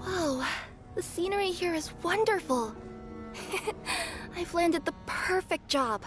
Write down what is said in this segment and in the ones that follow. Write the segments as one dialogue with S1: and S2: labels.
S1: Whoa, the scenery here is wonderful. I've landed the perfect job.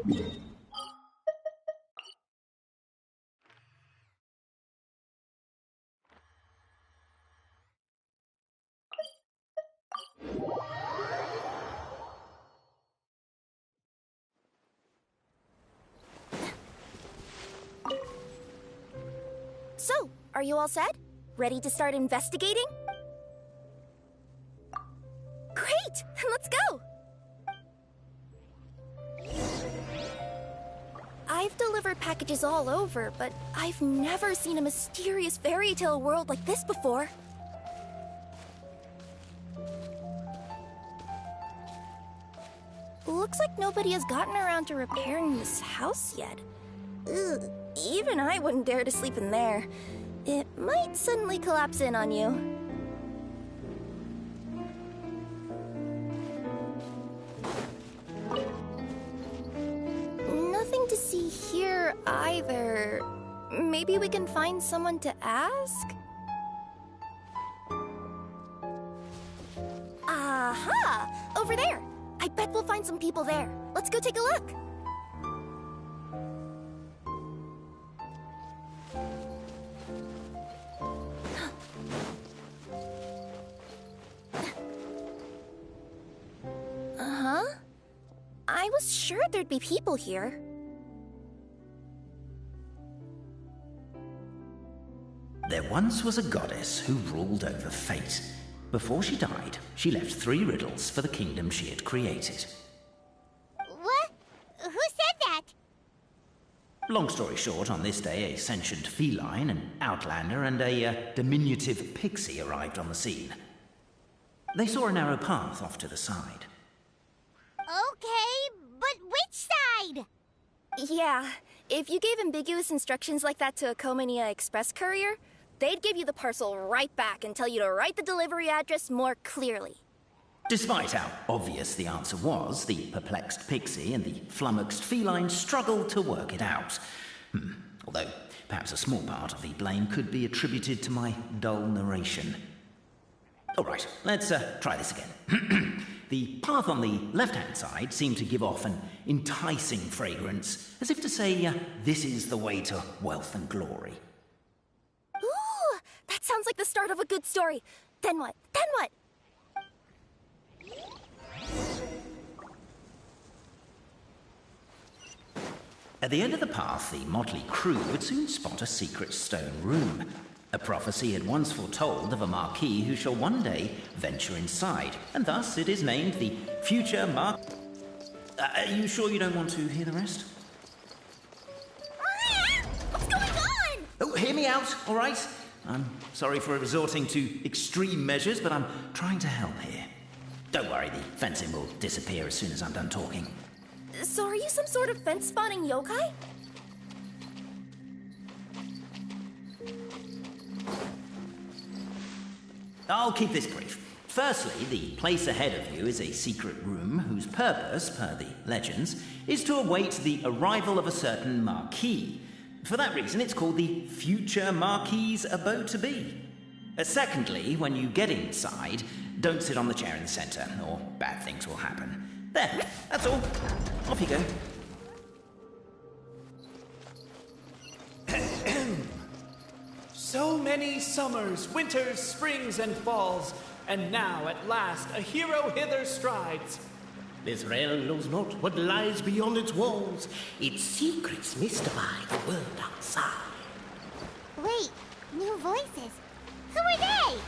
S1: So, are you all set? Ready to start investigating? Great! Let's go! I've delivered packages all over, but I've never seen a mysterious fairy tale world like this before. Looks like nobody has gotten around to repairing this house yet. Ugh, even I wouldn't dare to sleep in there. It might suddenly collapse in on you. Nothing to see here either. Maybe we can find someone to ask? Aha! Over there! I bet we'll find some people there. Let's go take a look. Uh-huh. I was sure there'd be people here.
S2: There once was a goddess who ruled over fate. Before she died, she left 3 riddles for the kingdom she had created.
S3: What? Who said that?
S2: Long story short, on this day, a sentient feline, an outlander, and a diminutive pixie arrived on the scene. They saw a narrow path off to the side.
S3: Okay, but which side?
S1: Yeah, if you gave ambiguous instructions like that to a Comania Express courier, they'd give you the parcel right back and tell you to write the delivery address more clearly.
S2: Despite how obvious the answer was, the perplexed pixie and the flummoxed feline struggled to work it out. Although, perhaps a small part of the blame could be attributed to my dull narration. Alright, let's try this again. The path on the left-hand side seemed to give off an enticing fragrance, as if to say, this is the way to wealth and glory.
S1: Ooh, that sounds like the start of a good story. Then what? Then what?
S2: At the end of the path, the motley crew would soon spot a secret stone room. A prophecy had once foretold of a marquis who shall one day venture inside, and thus it is named the future Are you sure you don't want to hear the rest?
S1: What's going on?
S2: Oh, hear me out, all right? I'm sorry for resorting to extreme measures, but I'm trying to help here. Don't worry, the fencing will disappear as soon as I'm done talking.
S1: So are you some sort of fence-spotting yokai?
S2: I'll keep this brief. Firstly, the place ahead of you is a secret room whose purpose, per the legends, is to await the arrival of a certain marquis. For that reason, it's called the future marquis's abode-to-be. Secondly, when you get inside, don't sit on the chair in the centre, or bad things will happen. There, that's all. Off you go.
S4: So many summers, winters, springs, and falls, and now at last a hero hither strides.
S5: This realm knows not what lies beyond its walls. Its secrets mystify the world outside.
S3: Wait, new voices. Who are they?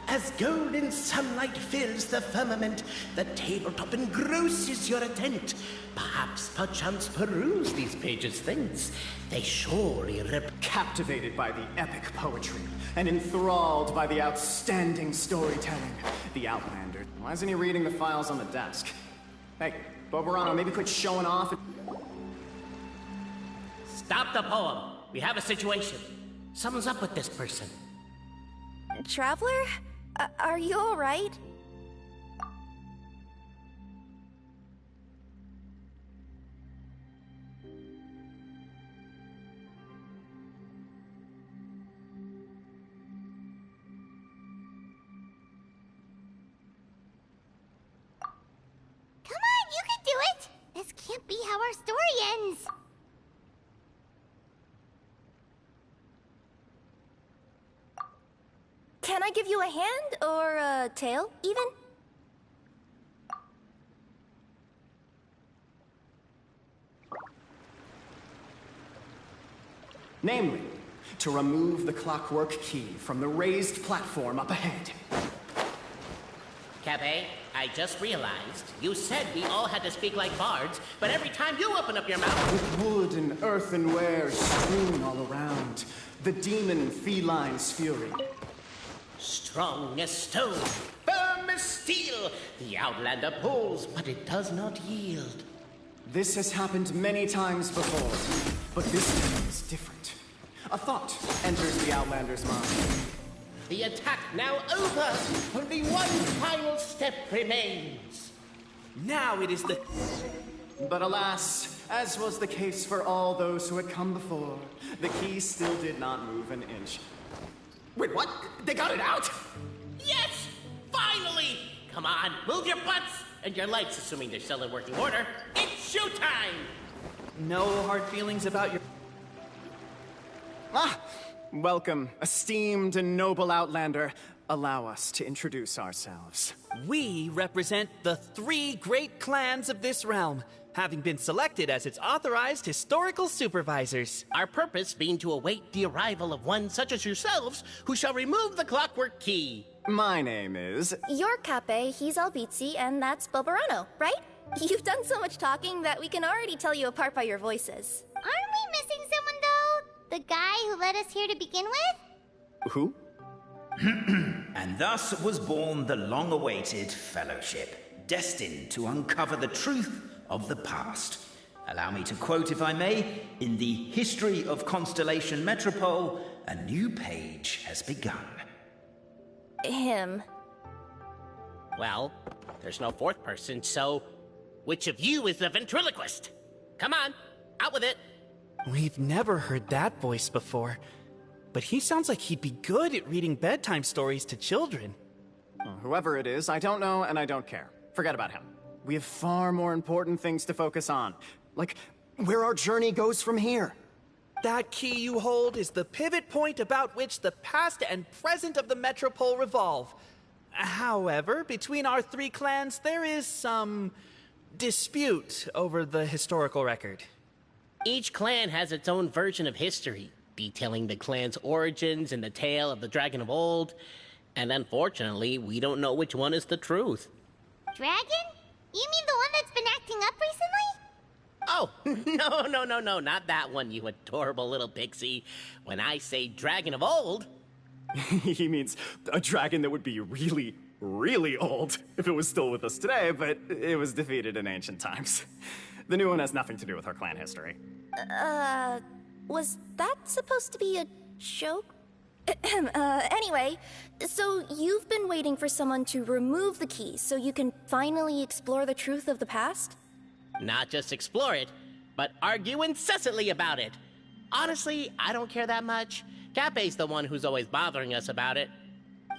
S5: As golden sunlight fills the firmament, the tabletop engrosses your intent. Perchance peruse these pages thence. They surely
S6: Captivated by the epic poetry and enthralled by the outstanding storytelling, the Outlander. Why isn't he reading the files on the desk? Hey, Boberano, maybe quit showing off.
S5: Stop the poem. We have a situation. Something's up with this person.
S1: Traveler? Are you alright?
S3: can't be how our story ends.
S1: Can I give you a hand or a tail, even?
S6: Namely, to remove the clockwork key from the raised platform up ahead.
S5: Cabe, I just realized you said we all had to speak like bards, but every time you open up your mouth...
S6: With wood and earthenware strewn all around, the demon feline's fury.
S5: Strong as stone, firm as steel, the Outlander pulls, but it does not yield.
S6: This has happened many times before, but this time is different. A thought enters the Outlander's mind.
S5: The attack now over. Only one final step remains.
S4: Now it is the...
S6: But alas, as was the case for all those who had come before, the key still did not move an inch. Wait, what? They got it out?
S5: Yes! Finally! Come on, move your butts! And your lights, assuming they're still in working order. It's showtime!
S4: No hard feelings about your...
S6: Ah! Welcome, esteemed and noble Outlander. Allow us to introduce ourselves.
S4: We represent the 3 great clans of this realm, having been selected as its authorized historical supervisors.
S5: Our purpose being to await the arrival of one such as yourselves, who shall remove the clockwork key.
S6: My name is...
S1: You're Cape, he's Albizzi, and that's Bobarano, right? You've done so much talking that we can already tell you apart by your voices.
S3: Aren't we missing someone, though? The guy who led us here to begin with?
S6: Who?
S2: And thus was born the long-awaited Fellowship, destined to uncover the truth of the past. Allow me to quote, if I may, in the history of Constellation Metropole, a new page has begun.
S1: Him.
S5: Well, there's no 4th person, so which of you is the ventriloquist? Come on, out with it.
S4: We've never heard that voice before, but he sounds like he'd be good at reading bedtime stories to children.
S6: Well, whoever it is, I don't know and I don't care. Forget about him. We have far more important things to focus on, like where our journey goes from here.
S4: That key you hold is the pivot point about which the past and present of the Metropole revolve. However, between our 3 clans, there is some dispute over the historical record.
S5: Each clan has its own version of history, detailing the clan's origins and the tale of the Dragon of Old. And unfortunately, we don't know which one is the truth.
S3: Dragon? You mean the one that's been acting up recently?
S5: Oh, no, not that one, you adorable little pixie. When I say Dragon of Old...
S6: He means a dragon that would be really, really old if it was still with us today, but it was defeated in ancient times. The new one has nothing to do with our clan history.
S1: Was that supposed to be a joke? Anyway, so you've been waiting for someone to remove the key so you can finally explore the truth of the past?
S5: Not just explore it, but argue incessantly about it. Honestly, I don't care that much. Cape's the one who's always bothering us about it.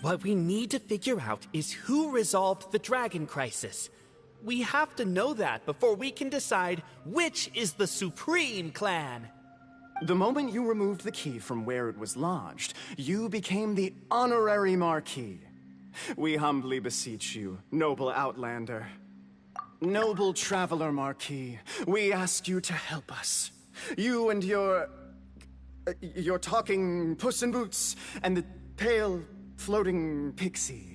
S4: What we need to figure out is who resolved the dragon crisis. We have to know that before we can decide which is the supreme clan.
S6: The moment you removed the key from where it was lodged, you became the honorary Marquis. We humbly beseech you, noble Outlander. Noble Traveler Marquis, we ask you to help us. You and your talking Puss in Boots and the pale floating pixie.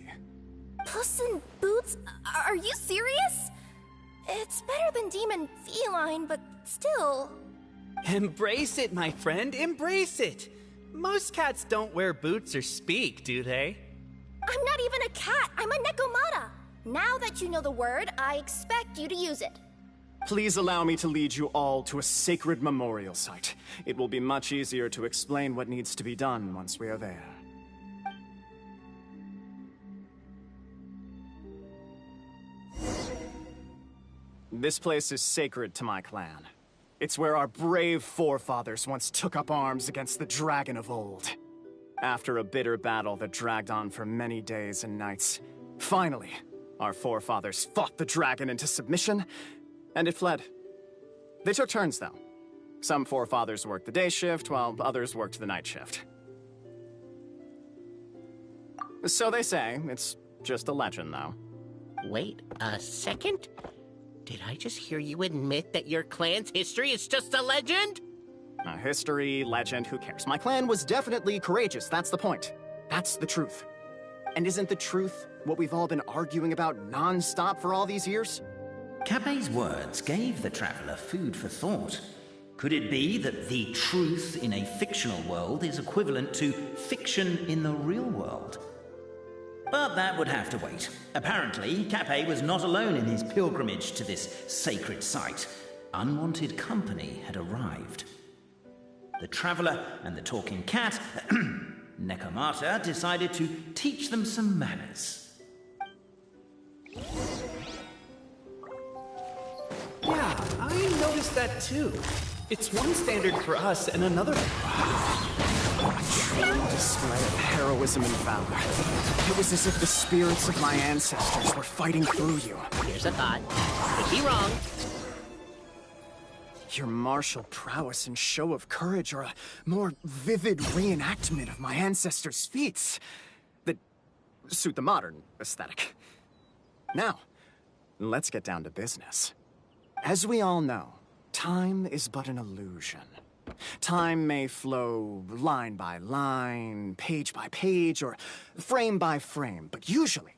S1: Puss in Boots? Are you serious? It's better than demon feline, but still...
S4: Embrace it, my friend, embrace it. Most cats don't wear boots or speak, do they?
S1: I'm not even a cat, I'm a Nekomata. Now that you know the word, I expect you to use it.
S6: Please allow me to lead you all to a sacred memorial site. It will be much easier to explain what needs to be done once we are there. This place is sacred to my clan. It's where our brave forefathers once took up arms against the Dragon of Old. After a bitter battle that dragged on for many days and nights, finally, our forefathers fought the dragon into submission, and it fled. They took turns, though. Some forefathers worked the day shift, while others worked the night shift. So they say. It's just a legend, though.
S5: Wait a second? Did I just hear you admit that your clan's history is just a legend?
S6: History, legend, who cares? My clan was definitely courageous, that's the point. That's the truth. And isn't the truth what we've all been arguing about non-stop for all these years?
S2: Capet's words gave the traveler food for thought. Could it be that the truth in a fictional world is equivalent to fiction in the real world? But that would have to wait. Apparently, Capet was not alone in his pilgrimage to this sacred site. Unwanted company had arrived. The traveler and the talking cat, Nekomata, decided to teach them some manners.
S4: Yeah, I noticed that too. It's one standard for us and another
S6: Display of heroism and valor. It was as if the spirits of my ancestors were fighting through you.
S5: Here's a thought. Could be wrong.
S6: Your martial prowess and show of courage are a more vivid reenactment of my ancestors' feats that suit the modern aesthetic. Now, let's get down to business. As we all know, time is but an illusion. Time may flow line by line, page by page, or frame by frame, but usually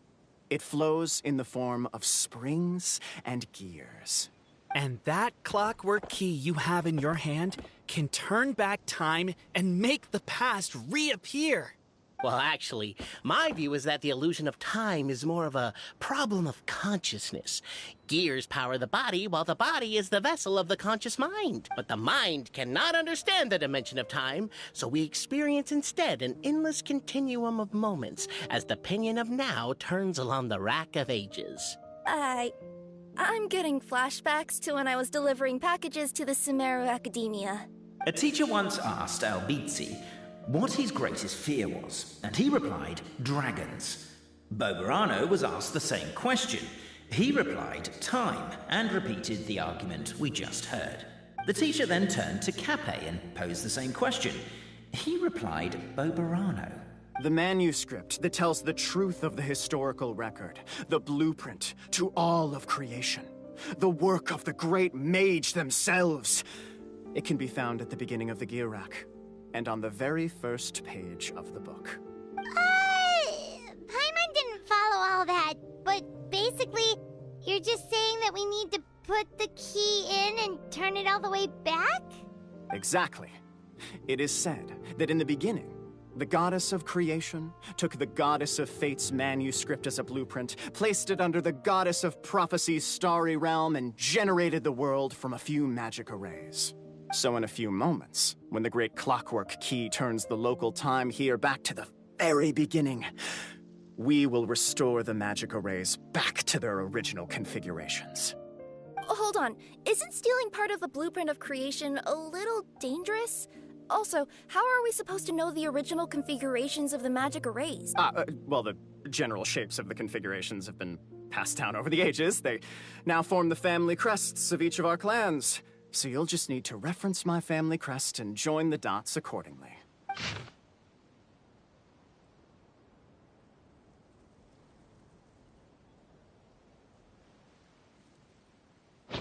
S6: it flows in the form of springs and gears.
S4: And that clockwork key you have in your hand can turn back time and make the past reappear.
S5: Well, actually, my view is that the illusion of time is more of a problem of consciousness. Gears power the body, while the body is the vessel of the conscious mind. But the mind cannot understand the dimension of time, so we experience instead an endless continuum of moments as the pinion of now turns along the rack of ages.
S1: I'm getting flashbacks to when I was delivering packages to the Sumeru Academia.
S2: A teacher once asked AZY-G what his greatest fear was, and he replied, dragons. Boberano was asked the same question. He replied, time, and repeated the argument we just heard. The teacher then turned to Capet and posed the same question. He replied, Boberano.
S6: The manuscript that tells the truth of the historical record, the blueprint to all of creation, the work of the great mage themselves. It can be found at the beginning of the gear rack, and on the very first page of the book.
S3: Paimon didn't follow all that, but basically, you're just saying that we need to put the key in and turn it all the way back?
S6: Exactly. It is said that in the beginning, the goddess of creation took the goddess of fate's manuscript as a blueprint, placed it under the goddess of prophecy's starry realm, and generated the world from a few magic arrays. So in a few moments, when the great clockwork key turns the local time here back to the very beginning, we will restore the magic arrays back to their original configurations.
S1: Hold on, isn't stealing part of the blueprint of creation a little dangerous? Also, how are we supposed to know the original configurations of the magic arrays?
S6: Well, the general shapes of the configurations have been passed down over the ages. They now form the family crests of each of our clans. So you'll just need to reference my family crest and join the dots accordingly.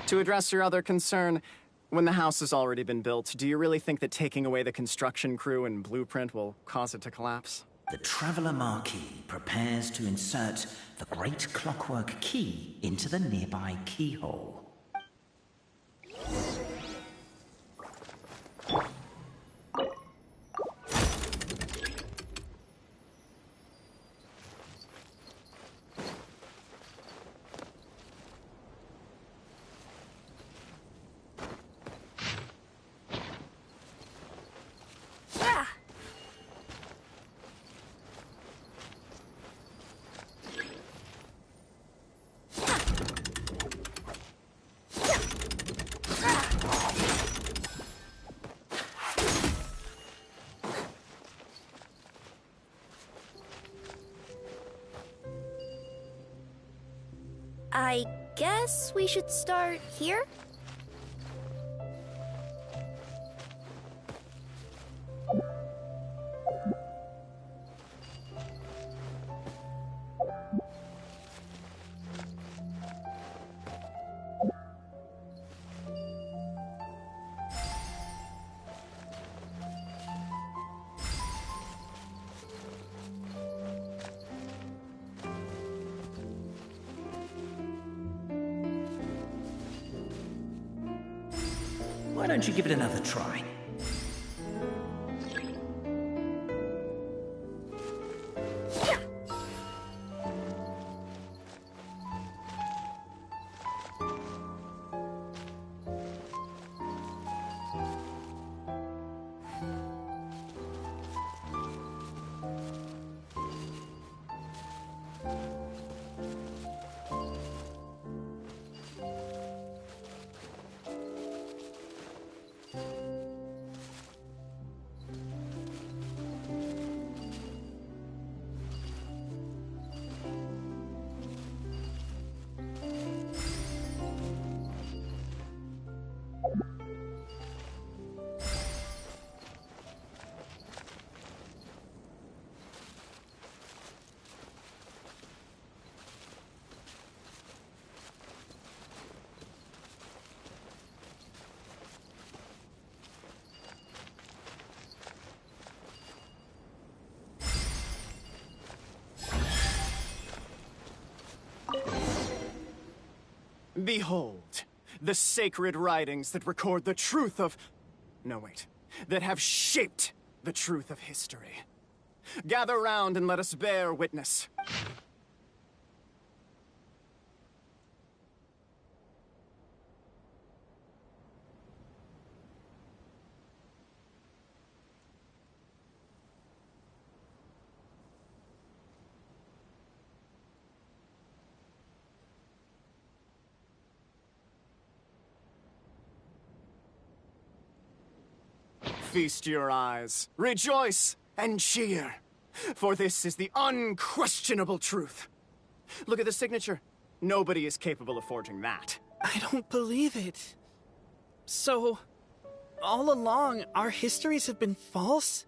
S6: To address your other concern, when the house has already been built, do you really think that taking away the construction crew and blueprint will cause it to collapse?
S2: The Traveler Marquis prepares to insert the great clockwork key into the nearby keyhole.
S1: I guess we should start here?
S2: don't you give it another try?
S6: Behold, the sacred writings that record the truth of... No, wait. That have shaped the truth of history. Gather round and let us bear witness. Feast your eyes, rejoice, and cheer, for this is the unquestionable truth. Look at the signature. Nobody is capable of forging that.
S4: I don't believe it. So, all along, our histories have been false?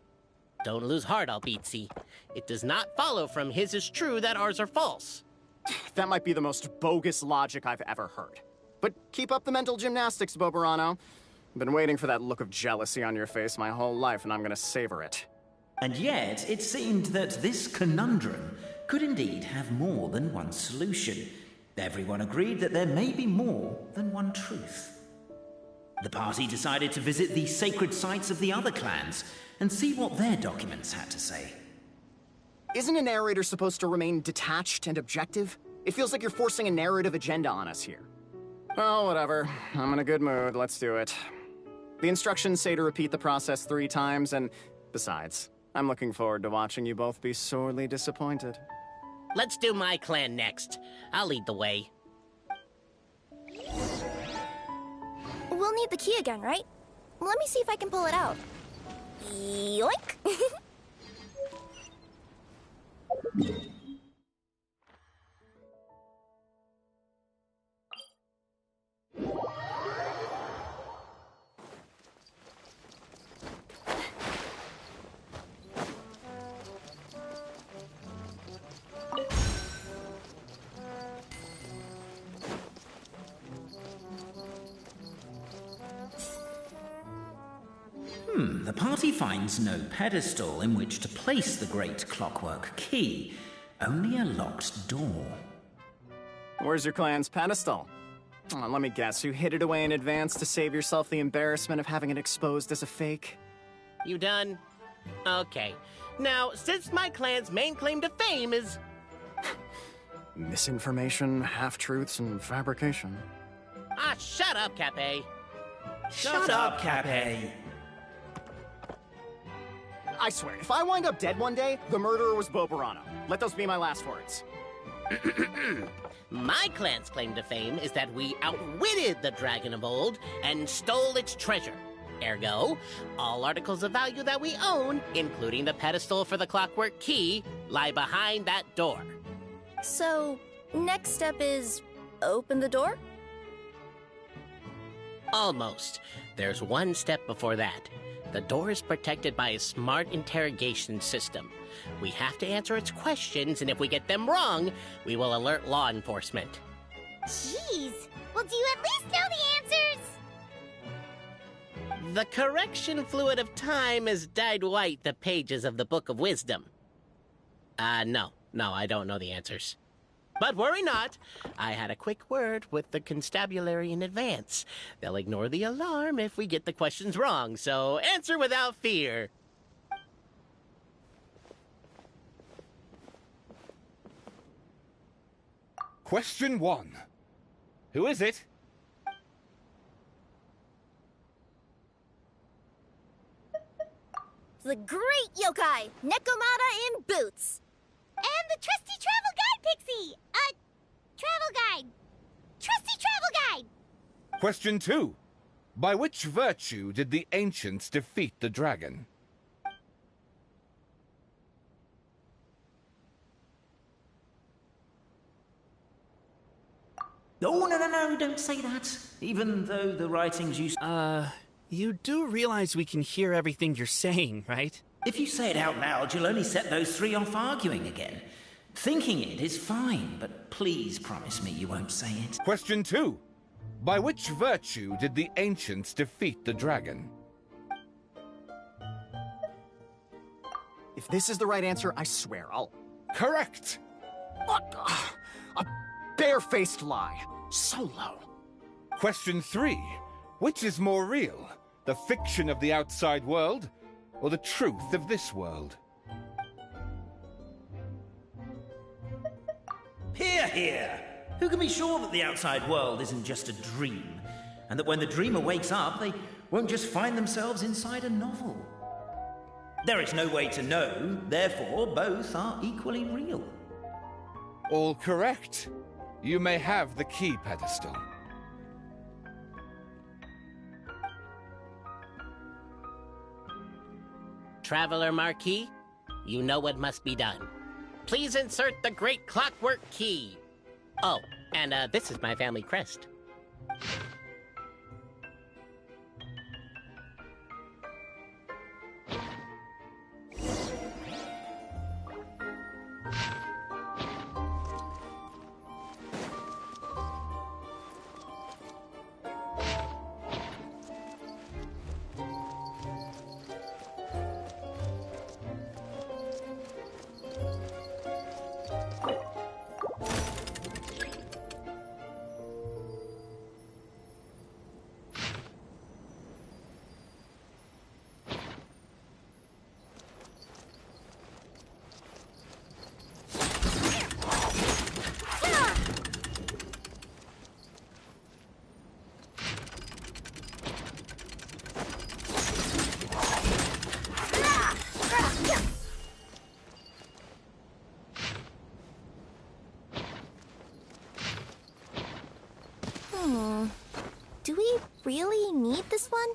S5: Don't lose heart, Albizzi. It does not follow from his is true that ours are false.
S6: That might be the most bogus logic I've ever heard. But keep up the mental gymnastics, Boberano. I've been waiting for that look of jealousy on your face my whole life, and I'm gonna savor it.
S2: And yet, it seemed that this conundrum could indeed have more than one solution. Everyone agreed that there may be more than one truth. The party decided to visit the sacred sites of the other clans and see what their documents had to say.
S6: Isn't a narrator supposed to remain detached and objective? It feels like you're forcing a narrative agenda on us here. Oh, whatever. I'm in a good mood. Let's do it. The instructions say to repeat the process 3 times, and besides, I'm looking forward to watching you both be sorely disappointed.
S5: Let's do my clan next. I'll lead the way.
S1: We'll need the key again, right? Let me see if I can pull it out. Yoink!
S2: The party finds no pedestal in which to place the great clockwork key, only a locked door.
S6: Where's your clan's pedestal? Oh, let me guess, you hid it away in advance to save yourself the embarrassment of having it exposed as a fake?
S5: You done? Okay. Now, since my clan's main claim to fame is...
S6: Misinformation, half-truths, and fabrication.
S5: Ah, shut up, Cape.
S2: Shut up, Cape!
S6: I swear, if I wind up dead one day, the murderer was Boberano. Let those be my last words.
S5: My clan's claim to fame is that we outwitted the dragon of old and stole its treasure. Ergo, all articles of value that we own, including the pedestal for the clockwork key, lie behind that door.
S1: So, next step is open the door?
S5: Almost. There's one step before that. The door is protected by a smart interrogation system. We have to answer its questions, and if we get them wrong, we will alert law enforcement.
S3: Jeez. Well, do you at least know the answers?
S5: The correction fluid of time has dyed white the pages of the Book of Wisdom. No, I don't know the answers. But worry not. I had a quick word with the constabulary in advance. They'll ignore the alarm if we get the questions wrong, so answer without fear.
S7: Question 1. Who is it?
S1: The great yokai, Nekomata in boots.
S3: And the trusty travel guide, Pixie! Travel guide. Trusty travel guide!
S7: Question 2. By which virtue did the ancients defeat the dragon?
S2: Oh, no, don't say that. Even though the writings use...
S4: You do realize we can hear everything you're saying, right?
S2: If you say it out loud, you'll only set those three off arguing again. Thinking it is fine, but please promise me you won't say it.
S7: Question 2. By which virtue did the ancients defeat the dragon?
S6: If this is the right answer, I swear I'll...
S7: Correct!
S6: What? A barefaced lie. So low.
S7: Question 3. Which is more real? The fiction of the outside world, or the truth of this world?
S2: Hear, hear! Who can be sure that the outside world isn't just a dream? And that when the dreamer wakes up, they won't just find themselves inside a novel? There is no way to know, therefore both are equally real.
S7: All correct. You may have the key pedestal.
S5: Traveler Marquis, you know what must be done. Please insert the great clockwork key. Oh, and this is my family crest.
S1: Do we really need this one?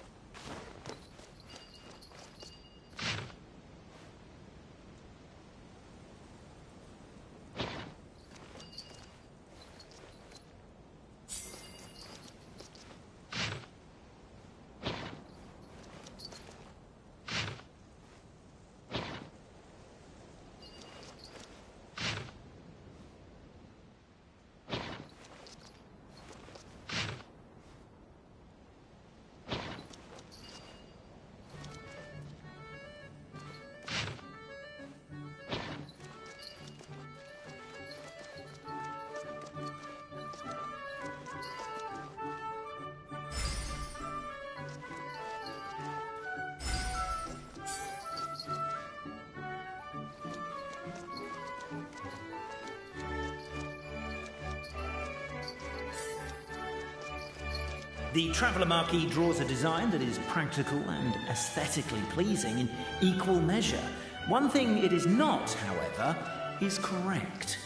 S2: The Traveller Marquis draws a design that is practical and aesthetically pleasing in equal measure. One thing it is not, however, is correct.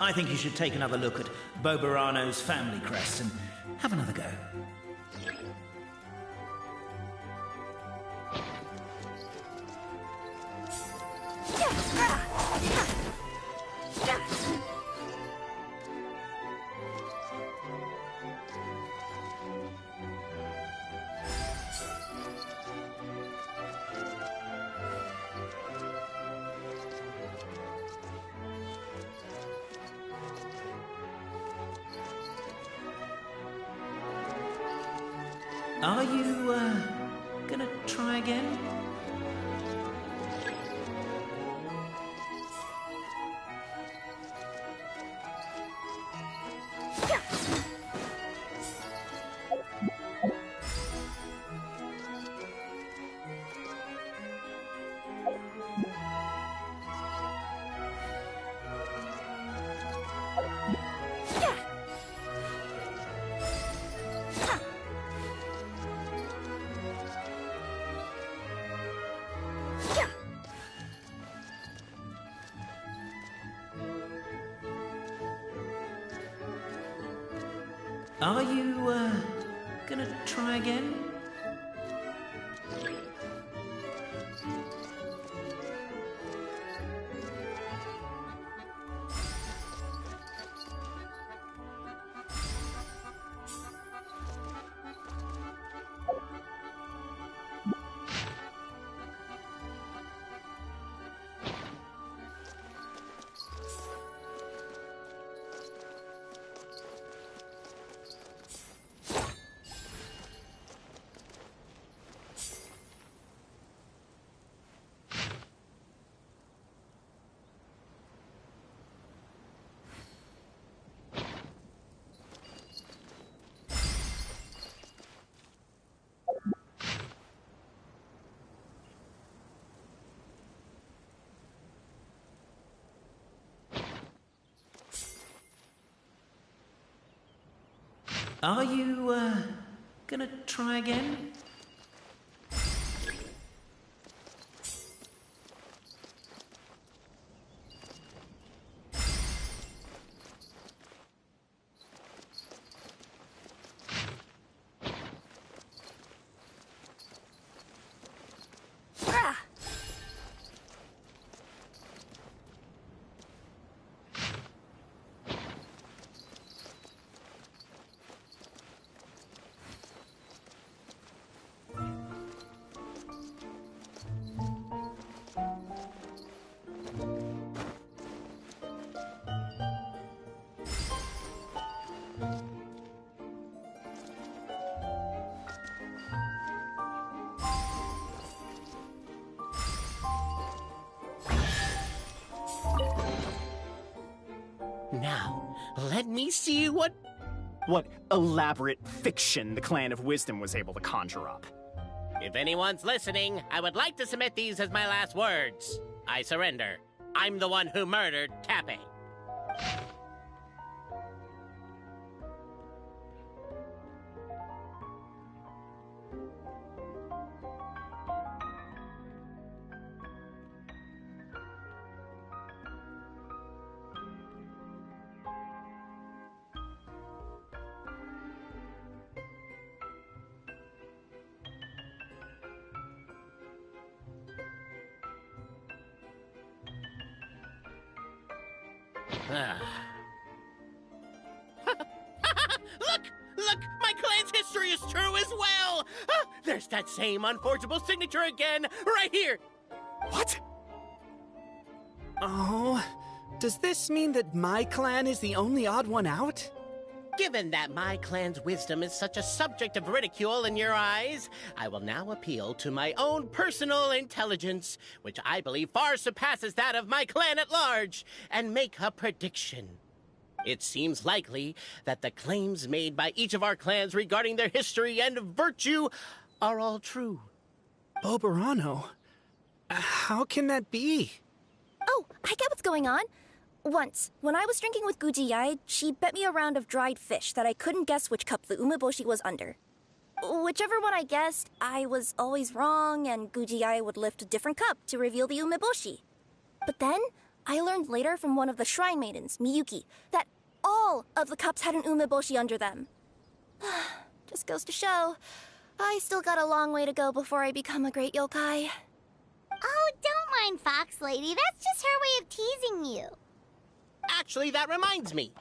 S2: I think you should take another look at Bobarano's family crest and have another go. Are you, gonna try again? Are you, gonna try again? Are you, gonna try again?
S1: Ah!
S5: Now, let me see what
S6: elaborate fiction the Clan of Wisdom was able to conjure up.
S5: If anyone's listening, I would like to submit these as my last words. I surrender. I'm the one who murdered Tappy. Look! My clan's history is true as well! There's that same unforgeable signature again, right here!
S6: What?
S4: Oh, does this mean that my clan is the only odd one out?
S5: Given that my clan's wisdom is such a subject of ridicule in your eyes, I will now appeal to my own personal intelligence, which I believe far surpasses that of my clan at large, and make a prediction. It seems likely that the claims made by each of our clans regarding their history and virtue are all true.
S4: Boberano? How can that be?
S1: Oh, I get what's going on. Once, when I was drinking with Gujiyai, she bet me a round of dried fish that I couldn't guess which cup the umeboshi was under. Whichever one I guessed, I was always wrong, and Gujiyai would lift a different cup to reveal the umeboshi. But then, I learned later from one of the shrine maidens, Miyuki, that all of the cups had an umeboshi under them. Just goes to show, I still got a long way to go before I become a great yokai.
S3: Oh, don't mind Fox Lady. That's just her way of teasing you.
S5: Actually, that reminds me.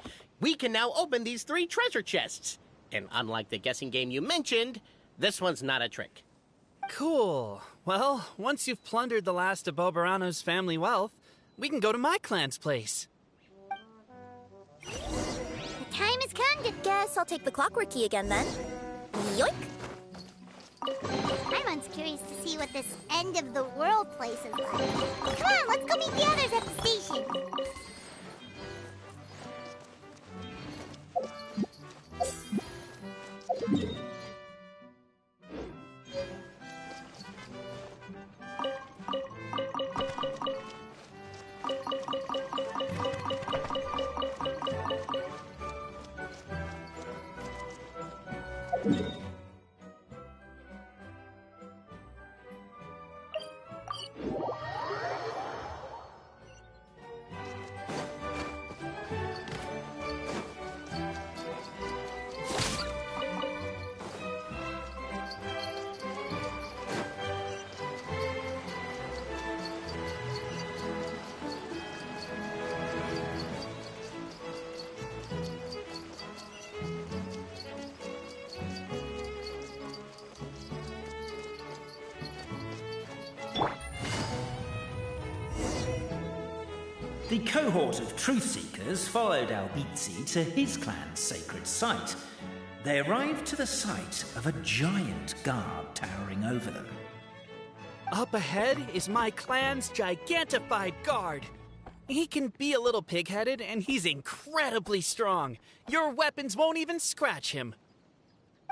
S5: We can now open these 3 treasure chests. And unlike the guessing game you mentioned, this one's not a trick.
S4: Cool. Well, once you've plundered the last of Boberano's family wealth, we can go to my clan's place.
S3: The time has come to...
S1: Guess I'll take the clockwork key again then. Yoink!
S3: I'm once curious to see what this end-of-the-world place is like. Come on, let's go meet the others at the station.
S2: The cohort of truth seekers followed AZY-G to his clan's sacred site. They arrived to the site of a giant guard towering over them.
S4: Up ahead is my clan's gigantified guard. He can be a little pig-headed, and he's incredibly strong. Your weapons won't even scratch him.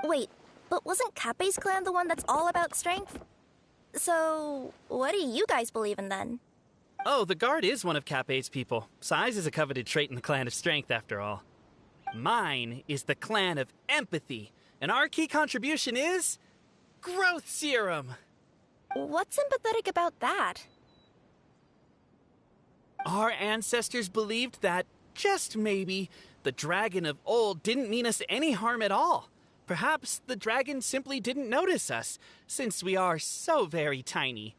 S1: Wait, but wasn't Kappei's clan the one that's all about strength? So, what do you guys believe in then?
S4: Oh, the guard is one of Kappei's people. Size is a coveted trait in the clan of strength, after all. Mine is the clan of empathy, and our key contribution is... growth serum!
S1: What's empathetic about that?
S4: Our ancestors believed that, just maybe, the dragon of old didn't mean us any harm at all. Perhaps the dragon simply didn't notice us, since we are so very tiny.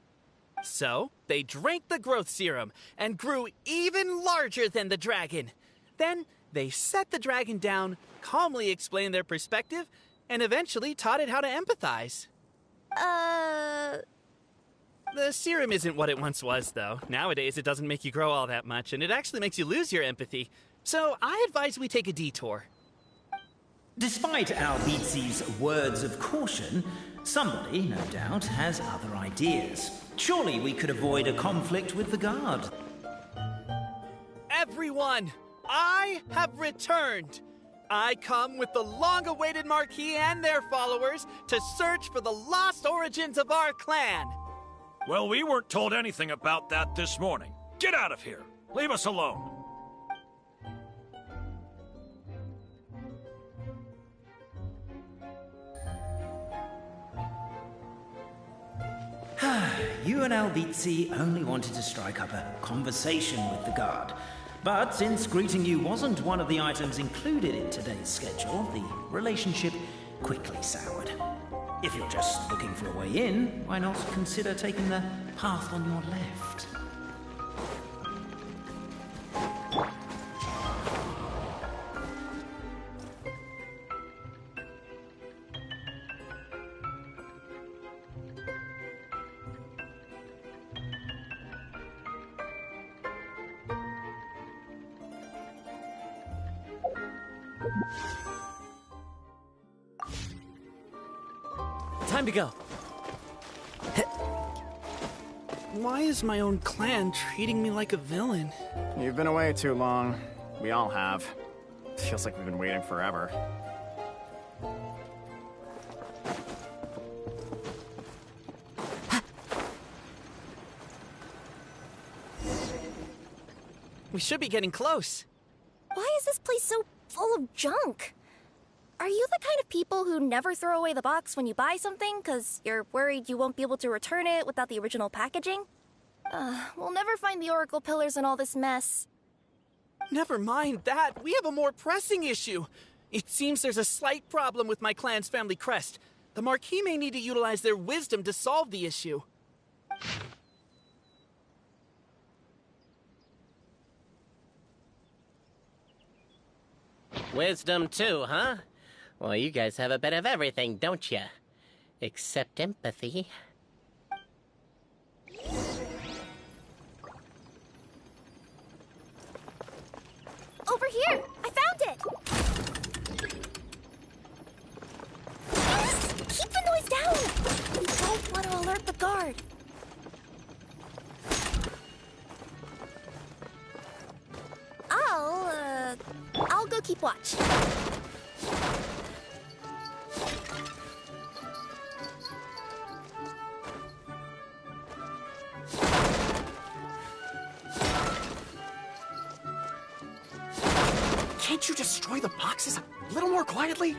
S4: So, they drank the growth serum and grew even larger than the dragon. Then, they set the dragon down, calmly explained their perspective, and eventually taught it how to empathize. The serum isn't what it once was, though. Nowadays, it doesn't make you grow all that much, and it actually makes you lose your empathy. So, I advise we take a detour.
S2: Despite AZYG's words of caution, somebody, no doubt, has other ideas. Surely we could avoid a conflict with the guard.
S4: Everyone, I have returned. I come with the long-awaited Marquis and their followers to search for the lost origins of our clan.
S8: Well, we weren't told anything about that this morning. Get out of here. Leave us alone.
S2: You and AZY-G only wanted to strike up a conversation with the guard. But since greeting you wasn't one of the items included in today's schedule, the relationship quickly soured. If you're just looking for a way in, why not consider taking the path on your left?
S4: Time to go. Why is my own clan treating me like a villain?
S6: You've been away too long. We all have. Feels like we've been waiting forever.
S4: We should be getting close.
S1: Why is this place so full of junk? Are you the kind of people who never throw away the box when you buy something because you're worried you won't be able to return it without the original packaging? We'll never find the Oracle Pillars in all this mess.
S4: Never mind that. We have a more pressing issue. It seems there's a slight problem with my clan's family crest. The Marquis may need to utilize their wisdom to solve the issue.
S5: Wisdom too, huh? Well, you guys have a bit of everything, don't you? Except empathy.
S1: Over here! I found it! Yes! Keep the noise down! We don't want to alert the guard. I'll go keep watch.
S6: Can't you destroy the boxes a little more quietly?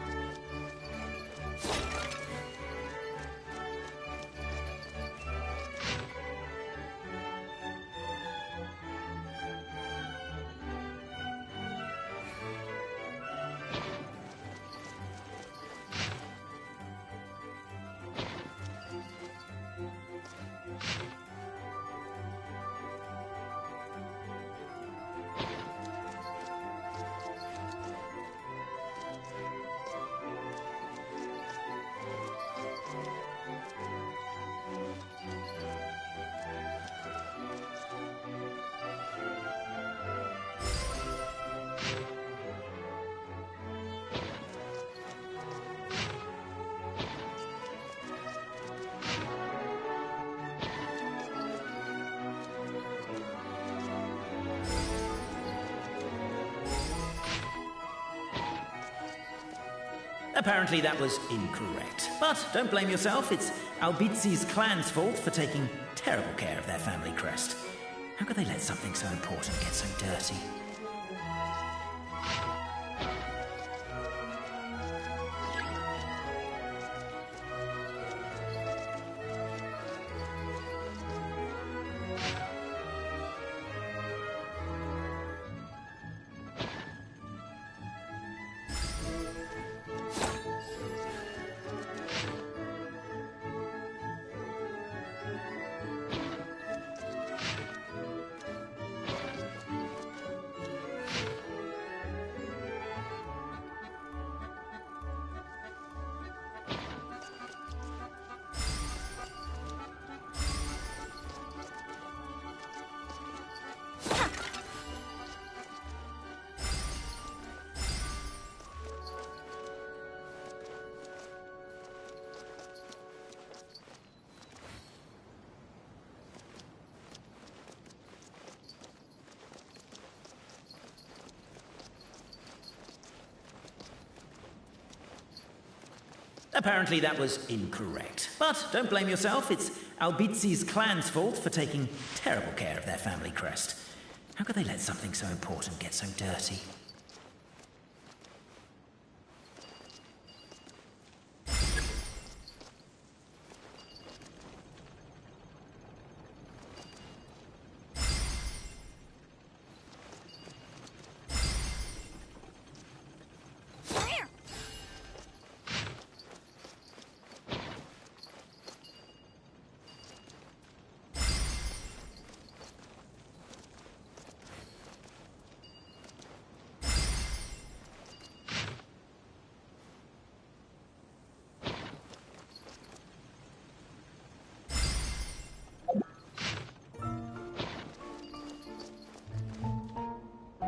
S2: Apparently that was incorrect. But don't blame yourself, it's AZYG's clan's fault for taking terrible care of their family crest. How could they let something so important get so dirty? Apparently that was incorrect. But don't blame yourself, it's AZYG's clan's fault for taking terrible care of their family crest. How could they let something so important get so dirty?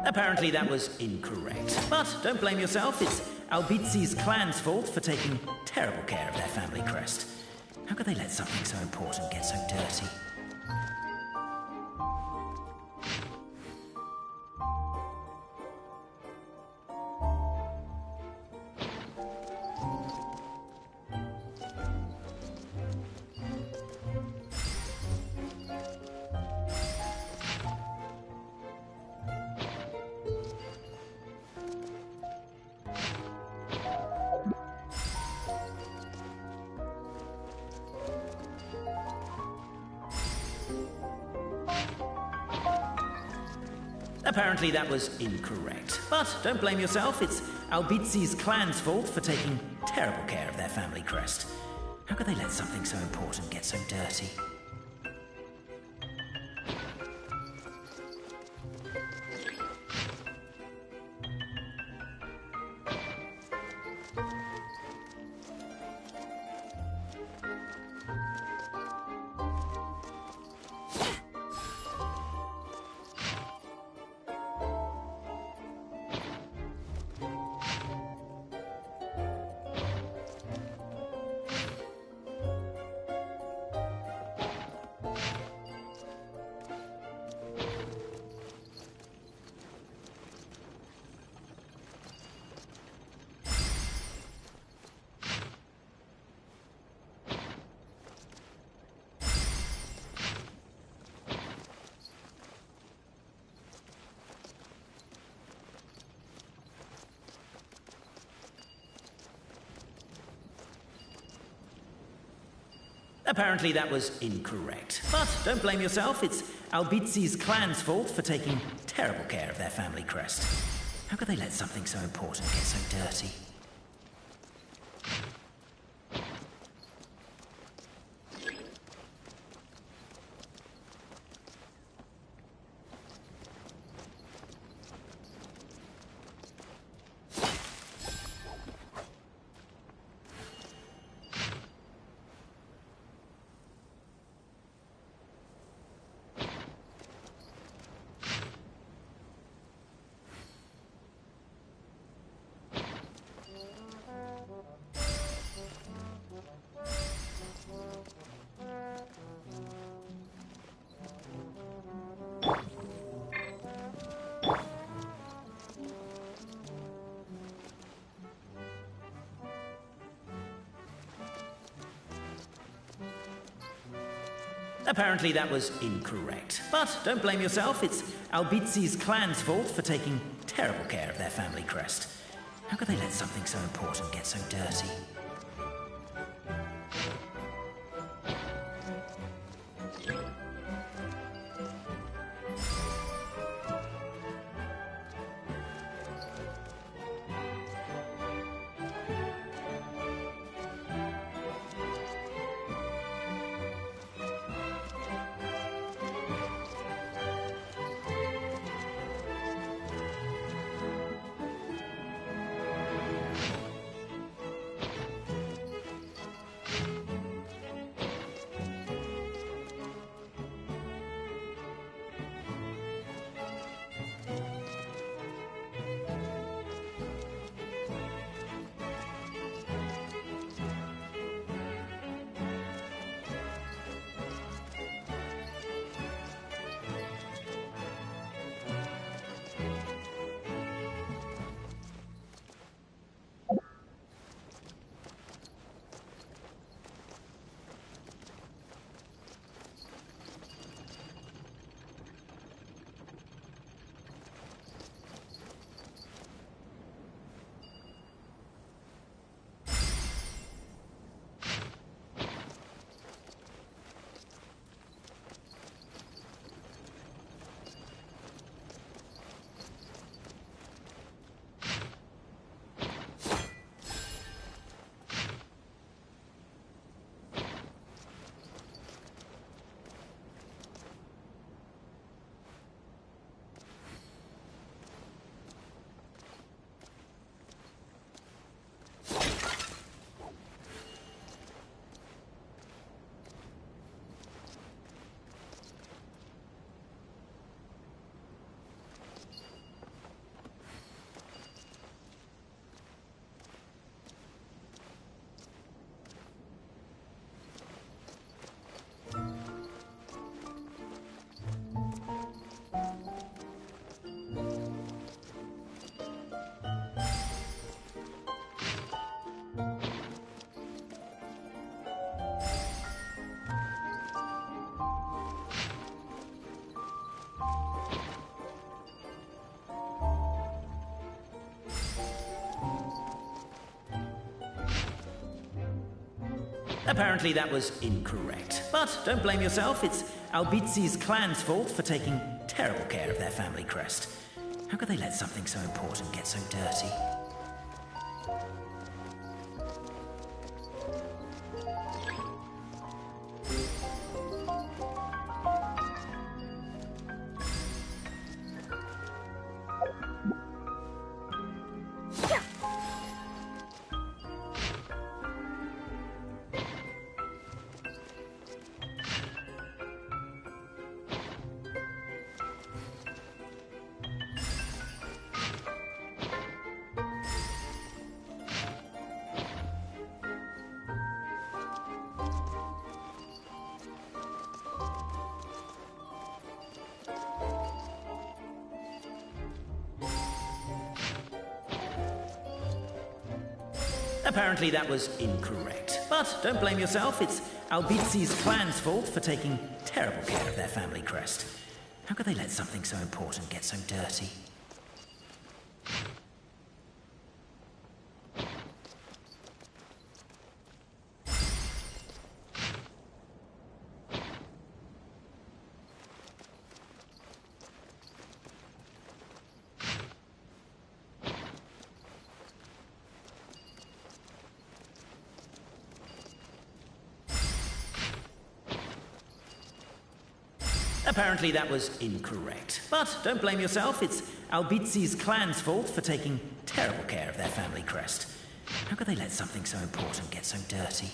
S2: Apparently that was incorrect. But don't blame yourself, it's AZYG's clan's fault for taking terrible care of their family crest. How could they let something so important get so dirty? Apparently that was incorrect. But don't blame yourself, it's AZYG's clan's fault for taking terrible care of their family crest. How could they let something so important get so dirty? Apparently that was incorrect. But don't blame yourself, it's AZYG's clan's fault for taking terrible care of their family crest. How could they let something so important get so dirty? Apparently that was incorrect. But don't blame yourself, it's AZYG's clan's fault for taking terrible care of their family crest. How could they let something so important get so dirty? Apparently that was incorrect. But don't blame yourself, it's AZYG's clan's fault for taking terrible care of their family crest. How could they let something so important get so dirty? Apparently that was incorrect. But don't blame yourself, it's AZYG's clan's fault for taking terrible care of their family crest. How could they let something so important get so dirty? Apparently that was incorrect. But don't blame yourself, it's AZYG's clan's fault for taking terrible care of their family crest. How could they let something so important get so dirty?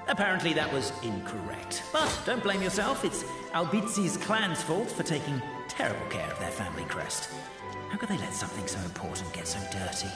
S2: Apparently that was incorrect. But don't blame yourself, it's AZYG's clan's fault for taking terrible care of their family crest. How could they let something so important get so dirty?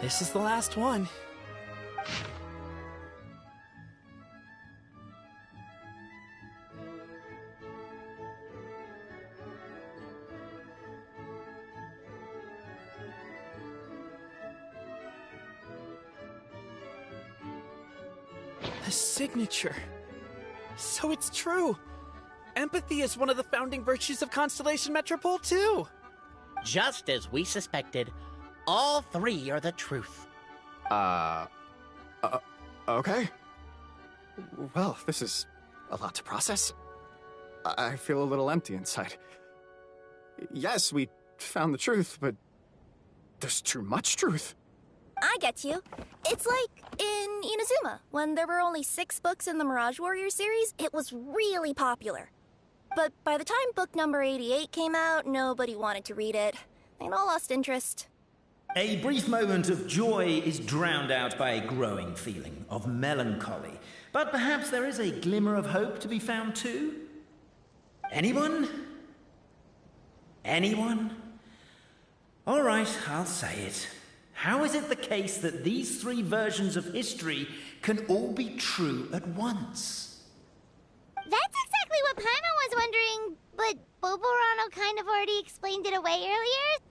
S4: This is the last one. The signature. So it's true. Empathy is one of the founding virtues of Constellation Metropole, too.
S5: Just as we suspected, all three are the truth.
S6: Okay. Well, this is a lot to process. I feel a little empty inside. Yes, we found the truth, but there's too much truth.
S1: I get you. It's like in Inazuma, when there were only 6 books in the Mirage Warrior series, it was really popular. But by the time book number 88 came out, nobody wanted to read it. They'd all lost interest.
S2: A brief moment of joy is drowned out by a growing feeling of melancholy. But perhaps there is a glimmer of hope to be found too? Anyone? Anyone? All right, I'll say it. How is it the case that these 3 versions of history can all be true at once?
S3: That's exactly what Paimon was wondering, but Boborano kind of already explained it away earlier.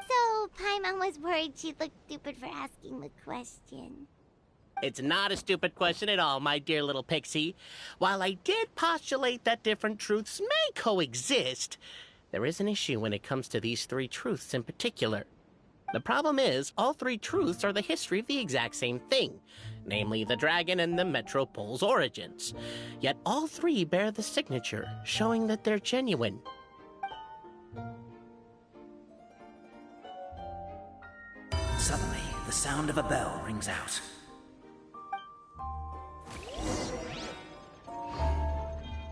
S3: So Paimon was worried she'd look stupid for asking the question.
S5: It's not a stupid question at all, my dear little pixie. While I did postulate that different truths may coexist, there is an issue when it comes to these 3 truths in particular. The problem is, all 3 truths are the history of the exact same thing, namely the dragon and the Metropole's origins. Yet all 3 bear the signature, showing that they're genuine.
S2: Suddenly, the sound of a bell rings out.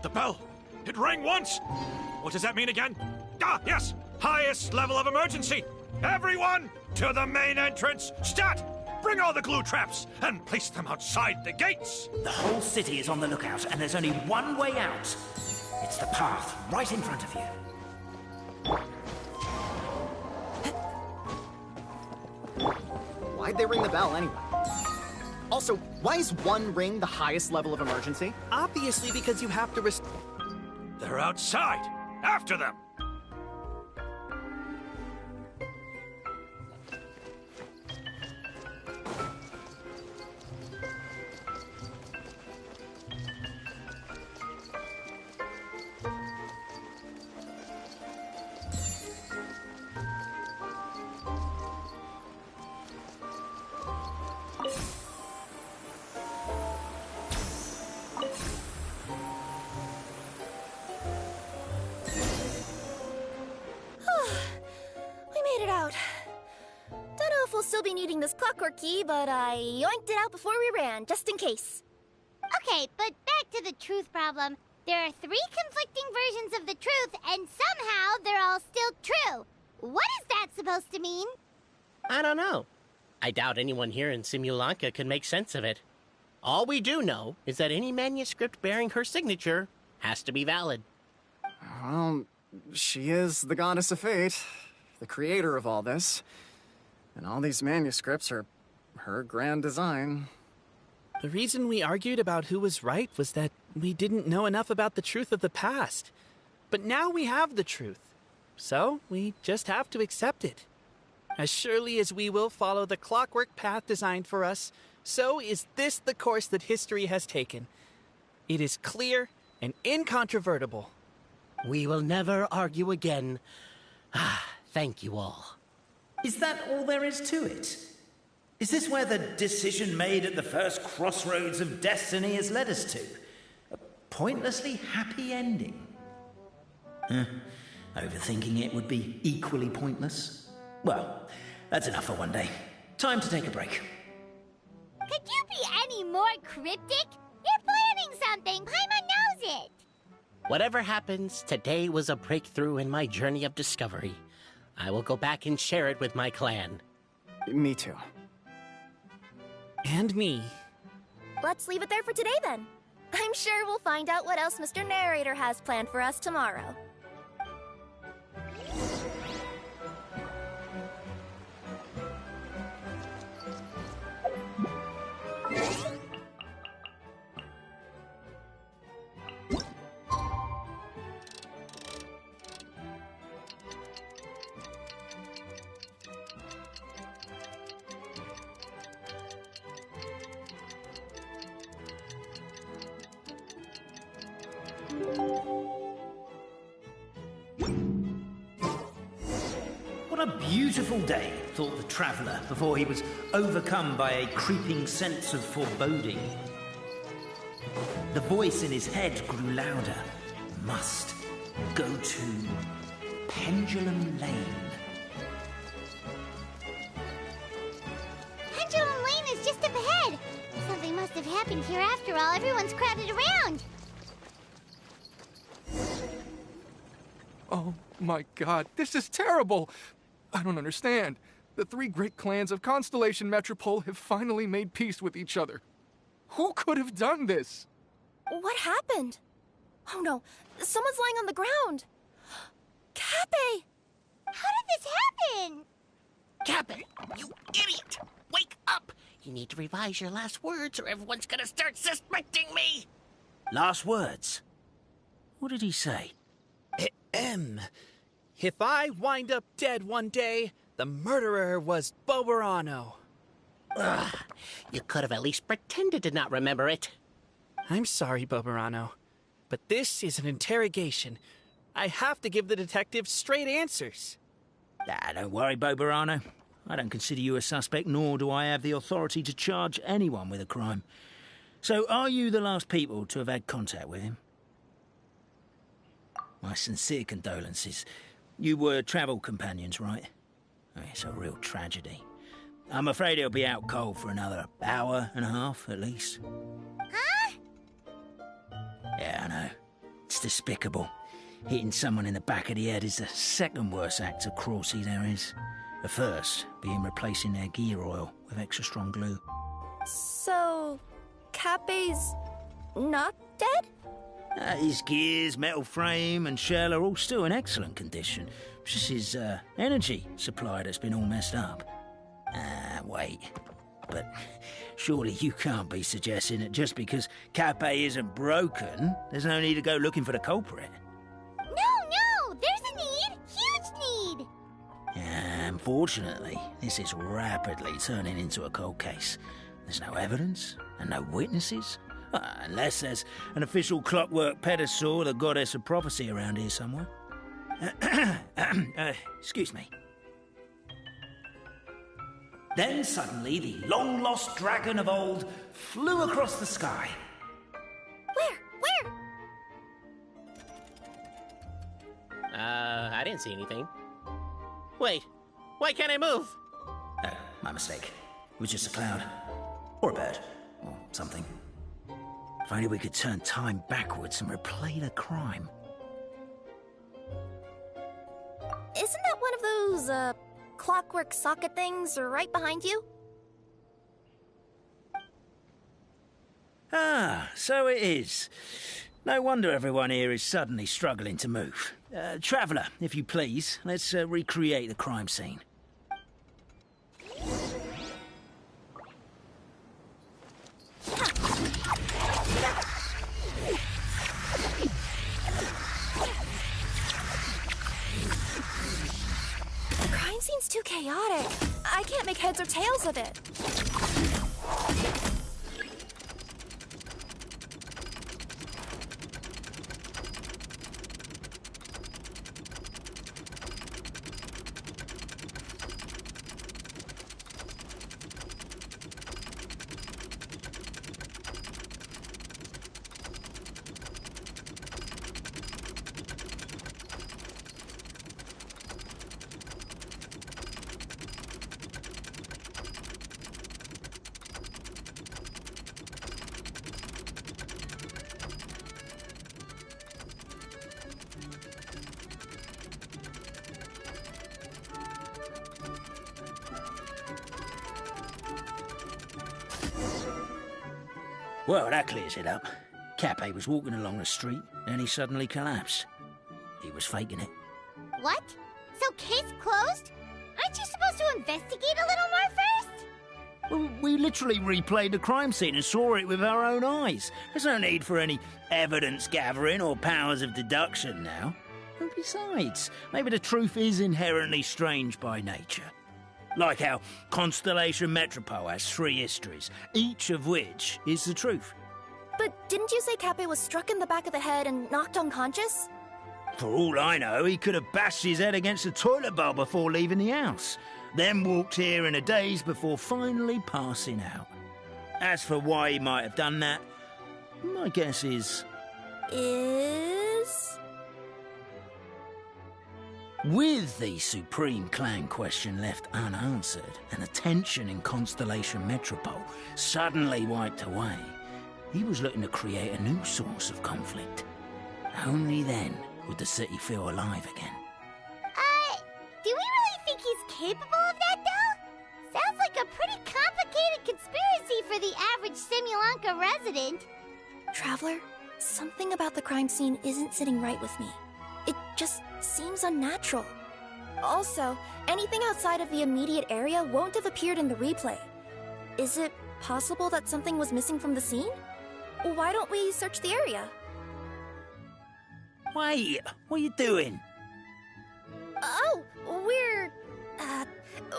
S8: The bell! It rang once! What does that mean again? Ah, yes! Highest level of emergency! Everyone, to the main entrance! Stat! Bring all the glue traps and place them outside the gates!
S2: The whole city is on the lookout, and there's only one way out. It's the path right in front of you.
S6: Why'd they ring the bell anyway? Also, why is 1 ring the highest level of emergency?
S4: Obviously because you have to
S8: They're outside! After them!
S1: Still be needing this clockwork key, but I yoinked it out before we ran, just in case.
S3: Okay, but back to the truth problem. There are 3 conflicting versions of the truth, and somehow they're all still true. What is that supposed to mean?
S5: I don't know. I doubt anyone here in Simulanka can make sense of it. All we do know is that any manuscript bearing her signature has to be valid.
S6: Well, she is the goddess of fate, the creator of all this. And all these manuscripts are her grand design.
S4: The reason we argued about who was right was that we didn't know enough about the truth of the past. But now we have the truth. So we just have to accept it. As surely as we will follow the clockwork path designed for us, so is this the course that history has taken. It is clear and incontrovertible.
S5: We will never argue again. Thank you all.
S2: Is that all there is to it? Is this where the decision made at the first crossroads of destiny has led us to? A pointlessly happy ending? Overthinking it would be equally pointless. Well, that's enough for one day. Time to take a break.
S3: Could you be any more cryptic? You're planning something. Paimon knows it.
S5: Whatever happens, today was a breakthrough in my journey of discovery. I will go back and share it with my clan.
S6: Me too.
S4: And me.
S1: Let's leave it there for today then. I'm sure we'll find out what else Mr. Narrator has planned for us tomorrow.
S2: What a beautiful day, thought the traveller before he was overcome by a creeping sense of foreboding. The voice in his head grew louder. Must go to Pendulum Lane.
S3: Pendulum Lane is just up ahead. Something must have happened here after all. Everyone's crowded around.
S9: Oh my god, this is terrible! I don't understand. The three great clans of Constellation Metropole have finally made peace with each other. Who could have done this?
S1: What happened? Oh no, someone's lying on the ground. Cappe!
S3: How did this happen?
S5: Cappe, you idiot! Wake up! You need to revise your last words or everyone's gonna start suspecting me!
S2: Last words? What did he say?
S4: If I wind up dead one day, the murderer was Boberano.
S5: Ugh, you could have at least pretended to not remember it.
S4: I'm sorry, Boberano, but this is an interrogation. I have to give the detective straight answers.
S2: Don't worry, Boberano. I don't consider you a suspect, nor do I have the authority to charge anyone with a crime. So, are you the last people to have had contact with him? My sincere condolences. You were travel companions, right? It's a real tragedy. I'm afraid he'll be out cold for another hour and a half, at least.
S3: Huh?
S2: Yeah, I know. It's despicable. Hitting someone in the back of the head is the second worst act of cruelty there is. The first being replacing their gear oil with extra strong glue.
S1: So, Cappe's not dead?
S2: His gears, metal frame and shell are all still in excellent condition. It's just his energy supply that's been all messed up. Wait. But surely you can't be suggesting that just because Cappe isn't broken, there's no need to go looking for the culprit.
S3: No! There's a need! Huge need!
S2: Unfortunately, this is rapidly turning into a cold case. There's no evidence and no witnesses. Unless there's an official clockwork pedestal or the goddess of prophecy around here somewhere. Excuse me. Then suddenly the long-lost dragon of old flew across the sky.
S1: Where?
S5: I didn't see anything. Wait, why can't I move?
S2: Oh, my mistake. It was just a cloud. Or a bird. Or something. If only we could turn time backwards and replay the crime.
S1: Isn't that one of those, clockwork socket things right behind you?
S2: So it is. No wonder everyone here is suddenly struggling to move. Traveller, if you please, let's recreate the crime scene.
S1: The crime scene's too chaotic. I can't make heads or tails of it.
S2: Well, that clears it up. Cappe was walking along the street, and he suddenly collapsed. He was faking it.
S3: What? So case closed? Aren't you supposed to investigate a little more first?
S2: Well, we literally replayed the crime scene and saw it with our own eyes. There's no need for any evidence gathering or powers of deduction now. And besides, maybe the truth is inherently strange by nature. Like how Constellation Metropole has 3 histories, each of which is the truth.
S1: But didn't you say Cappe was struck in the back of the head and knocked unconscious?
S2: For all I know, he could have bashed his head against the toilet bowl before leaving the house, then walked here in a daze before finally passing out. As for why he might have done that, my guess is... With the Supreme Clan question left unanswered and the tension in Constellation Metropole suddenly wiped away, he was looking to create a new source of conflict. Only then would the city feel alive again.
S3: Do we really think he's capable of that, though? Sounds like a pretty complicated conspiracy for the average Simulanka resident.
S1: Traveler, something about the crime scene isn't sitting right with me. It just seems unnatural. Also, anything outside of the immediate area won't have appeared in the replay. Is it possible that something was missing from the scene? Why don't we search the area?
S2: Wait, what are you doing?
S1: Oh,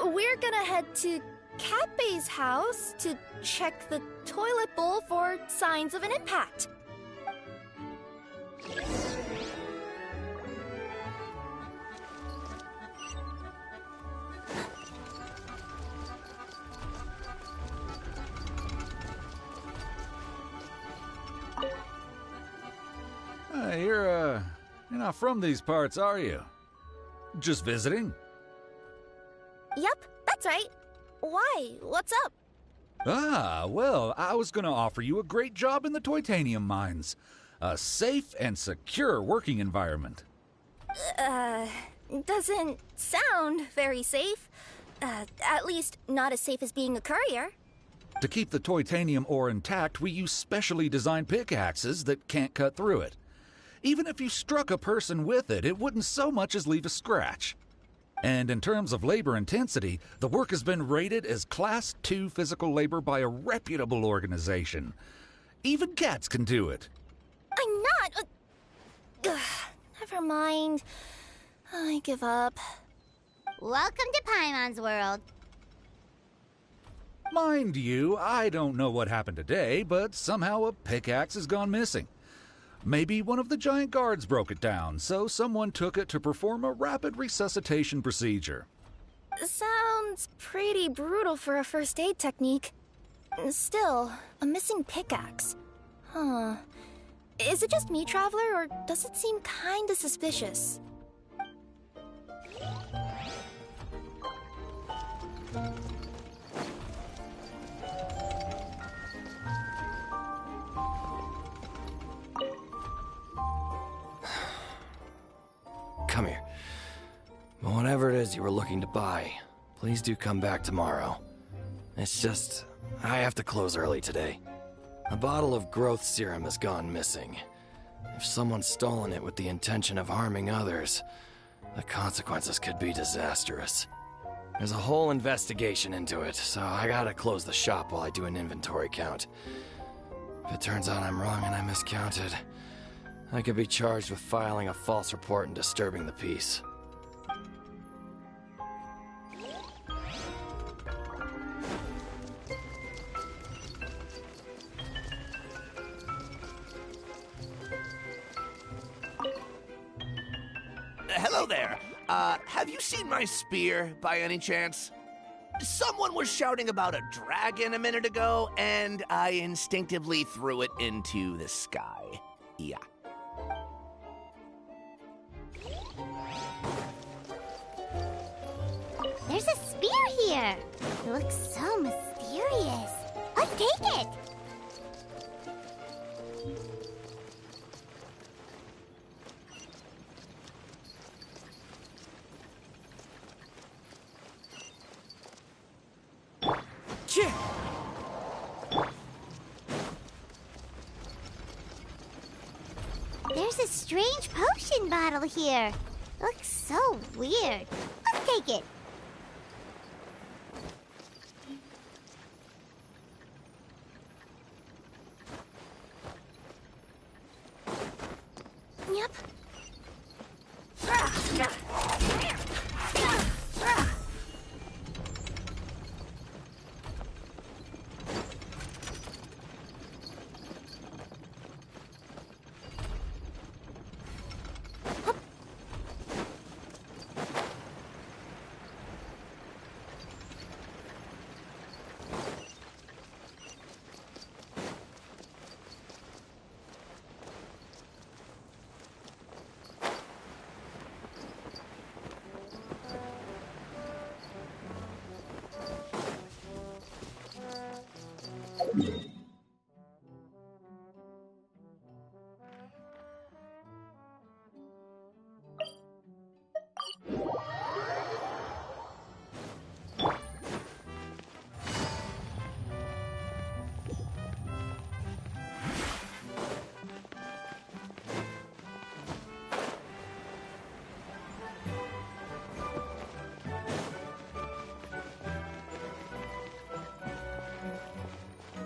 S1: we're gonna head to Cappe's house to check the toilet bowl for signs of an impact.
S10: You're not from these parts, are you? Just visiting?
S1: Yep, that's right. Why? What's up?
S10: Ah, well, I was gonna offer you a great job in the Titanium mines. A safe and secure working environment.
S1: Doesn't sound very safe. At least not as safe as being a courier.
S10: To keep the Titanium ore intact, we use specially designed pickaxes that can't cut through it. Even if you struck a person with it, it wouldn't so much as leave a scratch. And in terms of labor intensity, the work has been rated as Class 2 physical labor by a reputable organization. Even cats can do it.
S1: I'm not... never mind. I give up.
S3: Welcome to Paimon's world.
S10: Mind you, I don't know what happened today, but somehow a pickaxe has gone missing. Maybe one of the giant guards broke it down, so someone took it to perform a rapid resuscitation procedure.
S1: Sounds pretty brutal for a first aid technique. Still, a missing pickaxe. Huh. Is it just me, Traveler, or does it seem kinda suspicious?
S11: Come here. Whatever it is you were looking to buy, please do come back tomorrow. It's just, I have to close early today. A bottle of growth serum has gone missing. If someone's stolen it with the intention of harming others, the consequences could be disastrous. There's a whole investigation into it, so I gotta close the shop while I do an inventory count. If it turns out I'm wrong and I miscounted, I could be charged with filing a false report and disturbing the peace.
S12: Hello there. Have you seen my spear by any chance? Someone was shouting about a dragon a minute ago, and I instinctively threw it into the sky. Yeah.
S3: There's a spear here. It looks so mysterious. Let's take it. There's a strange potion bottle here. Looks so weird. Let's take it.
S1: Yep.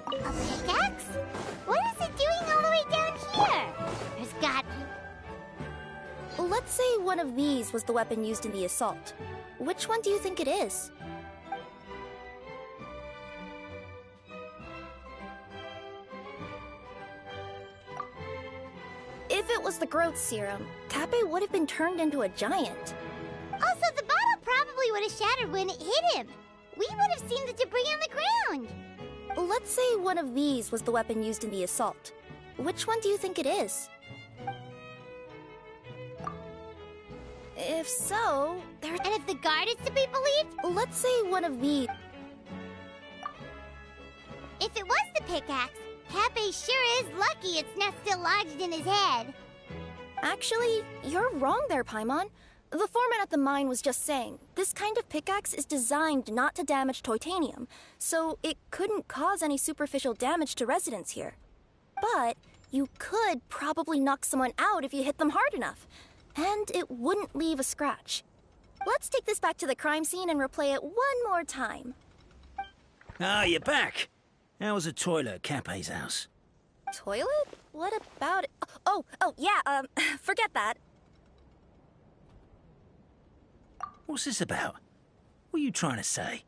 S3: A pickaxe? What is it doing all the way down here? There's got...
S1: Let's say one of these was the weapon used in the assault. Which one do you think it is? If it was the growth serum, Kappei would have been turned into a giant.
S3: Also, the bottle probably would have shattered when it hit him. We would have seen the debris on the ground.
S1: Let's say one of these was the weapon used in the assault. Which one do you think it is? If so,
S3: And if the guard is to be believed,
S1: let's say one of these.
S3: if it was the pickaxe, Kappei sure is lucky its not still lodged in his head.
S1: Actually, you're wrong there, Paimon. The foreman at the mine was just saying, this kind of pickaxe is designed not to damage titanium, so it couldn't cause any superficial damage to residents here. But you could probably knock someone out if you hit them hard enough, and it wouldn't leave a scratch. Let's take this back to the crime scene and replay it one more time.
S2: Ah, you're back. How was the toilet at Kappei's house?
S1: Toilet? What about it? Yeah, forget that.
S2: What's this about? What are you trying to say?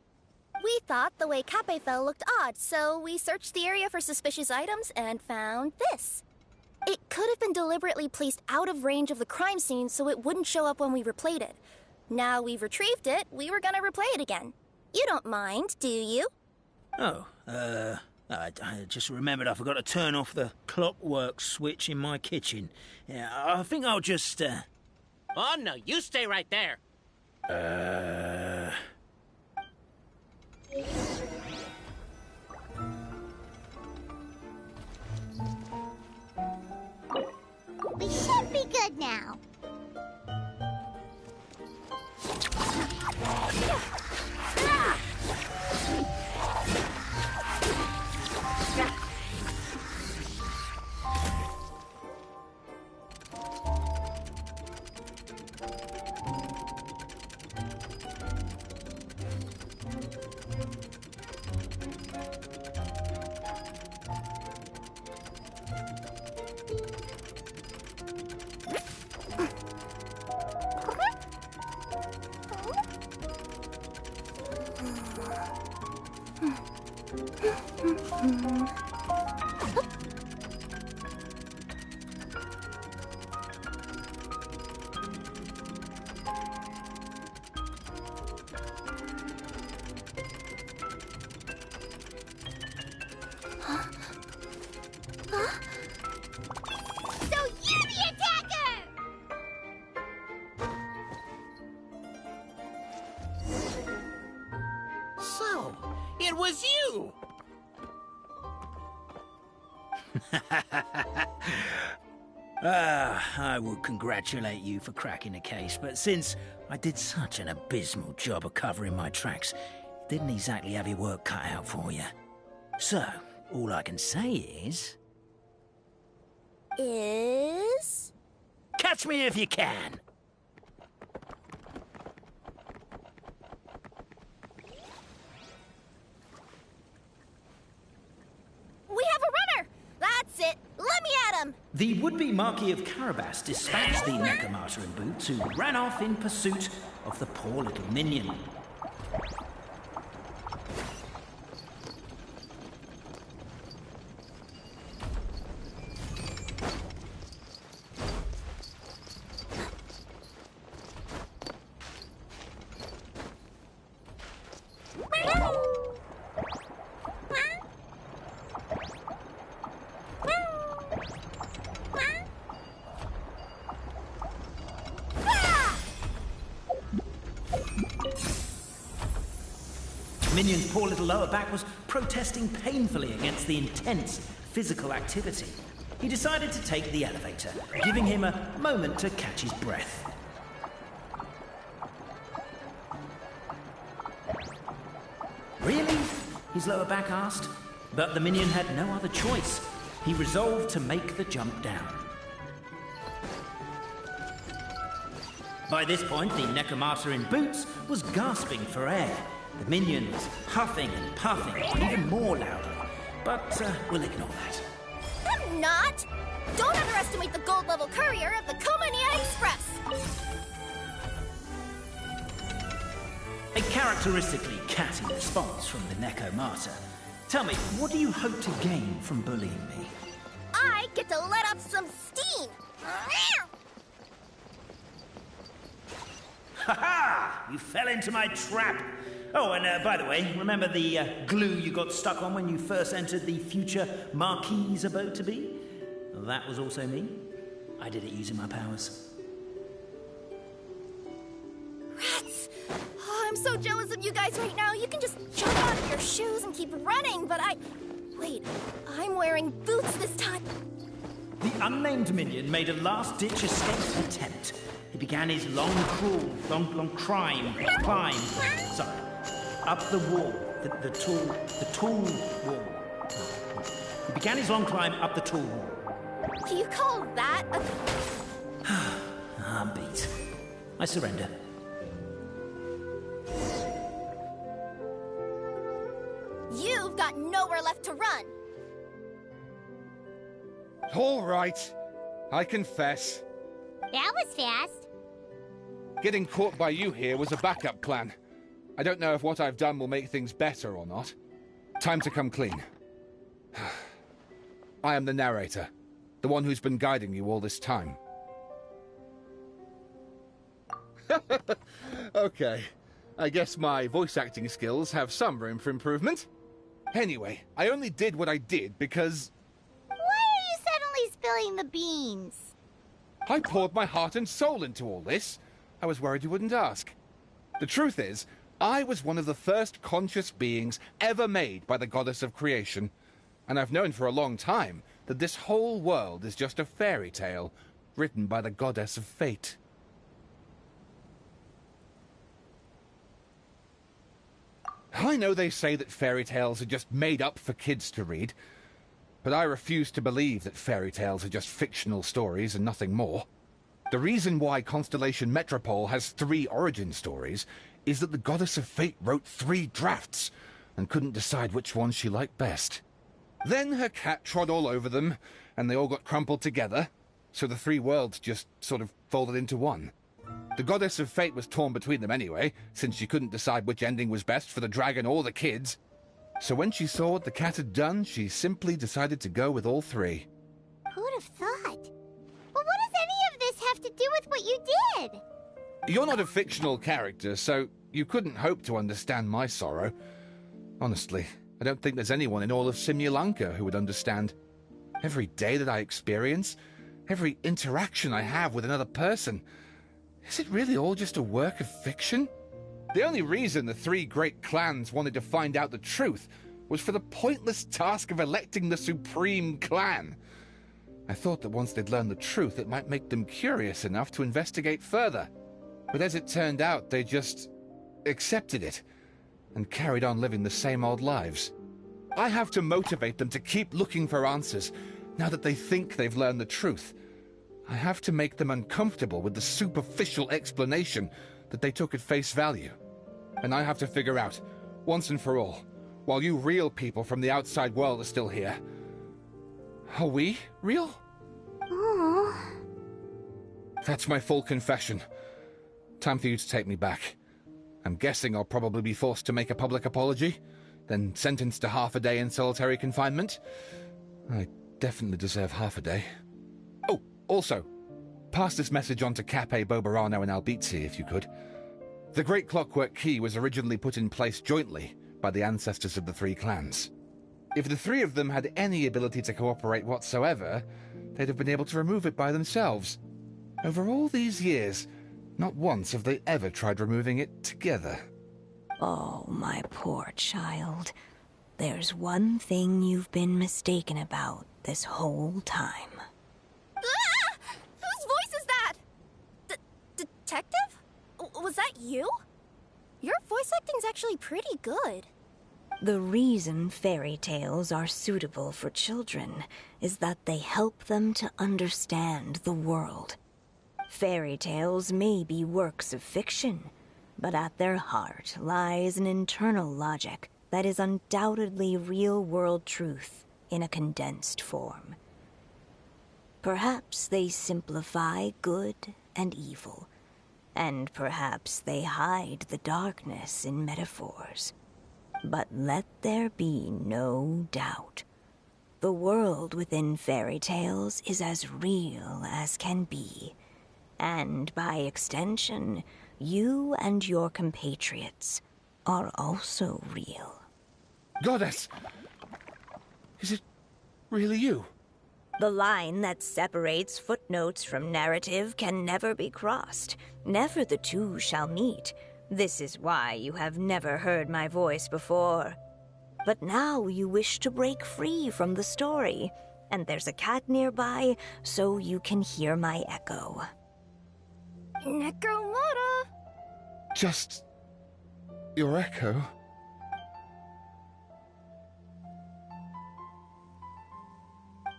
S1: We thought the way Kappei fell looked odd, so we searched the area for suspicious items and found this. It could have been deliberately placed out of range of the crime scene so it wouldn't show up when we replayed it. Now we've retrieved it, we were gonna replay it again. You don't mind, do you?
S2: Oh, I just remembered I forgot to turn off the clockwork switch in my kitchen. Yeah, I think I'll just,
S5: Oh, no, you stay right there.
S3: We should be good now. So you're the attacker!
S5: So, it was you!
S2: I would congratulate you for cracking the case, but since I did such an abysmal job of covering my tracks, didn't exactly have your work cut out for you. So, all I can say is... Catch me if you can.
S1: We have a runner! That's it! Let me at him!
S2: The would-be Marquis of Carabas dispatched the Necromata in boots, who ran off in pursuit of the poor little minion. Minion's poor little lower back was protesting painfully against the intense physical activity. He decided to take the elevator, giving him a moment to catch his breath. Really? His lower back asked. But the minion had no other choice. He resolved to make the jump down. By this point, the Necromata in boots was gasping for air. The minion was huffing and puffing, even more loudly. But we'll ignore that.
S1: I'm not! Don't underestimate the gold-level courier of the Komania Express!
S2: A characteristically catty response from the Necromata. Tell me, what do you hope to gain from bullying me?
S1: I get to let off some steam!
S2: Ha-ha! You fell into my trap! Oh, and by the way, remember the glue you got stuck on when you first entered the future Marquis's abode-to-be? Well, that was also me. I did it using my powers.
S1: Rats! Oh, I'm so jealous of you guys right now. You can just jump out of your shoes and keep running, but Wait, I'm wearing boots this time.
S2: The unnamed minion made a last-ditch escape attempt. He began his long climb, up the wall, the tall wall. He began his long climb up the tall wall.
S1: Do you call that a...
S2: I'm beat. I surrender.
S1: You've got nowhere left to run.
S7: All right. I confess.
S3: That was fast.
S7: Getting caught by you here was a backup plan. I don't know if what I've done will make things better or not. Time to come clean. I am the narrator, the one who's been guiding you all this time. Okay, I guess my voice acting skills have some room for improvement. Anyway, I only did what I did because...
S3: Why are you suddenly spilling the beans?
S7: I poured my heart and soul into all this. I was worried you wouldn't ask. The truth is, I was one of the first conscious beings ever made by the goddess of creation. And I've known for a long time that this whole world is just a fairy tale written by the goddess of fate. I know they say that fairy tales are just made up for kids to read, but I refuse to believe that fairy tales are just fictional stories and nothing more. The reason why Constellation Metropole has 3 origin stories is that the Goddess of Fate wrote 3 drafts and couldn't decide which one she liked best. Then her cat trod all over them, and they all got crumpled together, so the 3 worlds just sort of folded into one. The Goddess of Fate was torn between them anyway, since she couldn't decide which ending was best for the dragon or the kids. So when she saw what the cat had done, she simply decided to go with all 3.
S3: Who'd have thought? But what does any of this have to do with what you did?
S7: You're not a fictional character, so you couldn't hope to understand my sorrow. Honestly, I don't think there's anyone in all of Simulanka who would understand. Every day that I experience, every interaction I have with another person, is it really all just a work of fiction? The only reason the 3 great clans wanted to find out the truth was for the pointless task of electing the supreme clan. I thought that once they'd learned the truth, it might make them curious enough to investigate further. But as it turned out, they just accepted it and carried on living the same old lives. I have to motivate them to keep looking for answers now that they think they've learned the truth. I have to make them uncomfortable with the superficial explanation that they took at face value. And I have to figure out, once and for all, while you real people from the outside world are still here, are we real?
S3: Aww.
S7: That's my full confession. Time for you to take me back. I'm guessing I'll probably be forced to make a public apology, then sentenced to half a day in solitary confinement. I definitely deserve half a day. Oh, also, pass this message on to Cape, Bobarano, and Albizzi, if you could. The Great Clockwork Key was originally put in place jointly by the ancestors of the three clans. If the three of them had any ability to cooperate whatsoever, they'd have been able to remove it by themselves. Over all these years, not once have they ever tried removing it together.
S13: Oh, my poor child. There's one thing you've been mistaken about this whole time.
S1: Ah! Whose voice is that? Detective? Was that you? Your voice acting's actually pretty good.
S13: The reason fairy tales are suitable for children is that they help them to understand the world. Fairy tales may be works of fiction, but at their heart lies an internal logic that is undoubtedly real-world truth in a condensed form. Perhaps they simplify good and evil, and perhaps they hide the darkness in metaphors. But let there be no doubt. The world within fairy tales is as real as can be. And by extension, you and your compatriots are also real.
S7: Goddess! Is it really you?
S13: The line that separates footnotes from narrative can never be crossed. Never the two shall meet. This is why you have never heard my voice before. But now you wish to break free from the story, and there's a cat nearby, so you can hear my echo.
S1: Necromora!
S7: Just your echo?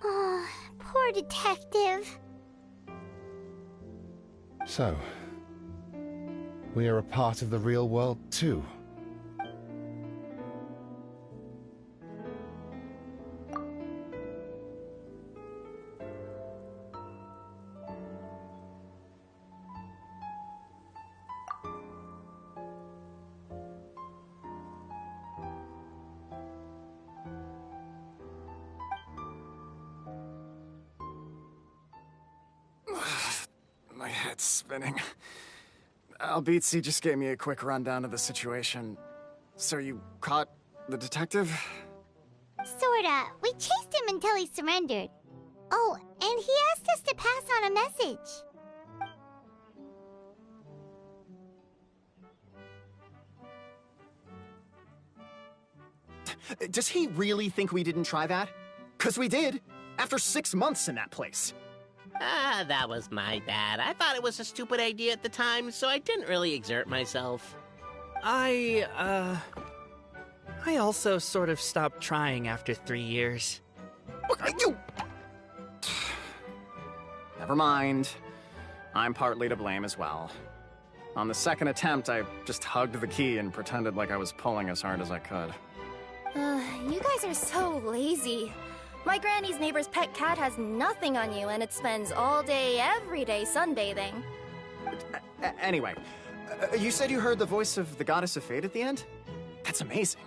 S3: Oh, poor detective.
S7: So, we are a part of the real world too.
S6: My head's spinning. Albizzi just gave me a quick rundown of the situation. So you caught the detective?
S3: Sorta. We chased him until he surrendered. Oh, and he asked us to pass on a message.
S6: Does he really think we didn't try that? 'Cause we did, after 6 months in that place.
S5: Ah, that was my bad. I thought it was a stupid idea at the time, so I didn't really exert myself.
S4: I also sort of stopped trying after 3 years.
S6: You! Never mind. I'm partly to blame as well. On the second attempt, I just hugged the key and pretended like I was pulling as hard as I could.
S1: You guys are so lazy. My granny's neighbor's pet cat has nothing on you, and it spends all day, every day sunbathing.
S6: Anyway, you said you heard the voice of the Goddess of Fate at the end? That's amazing.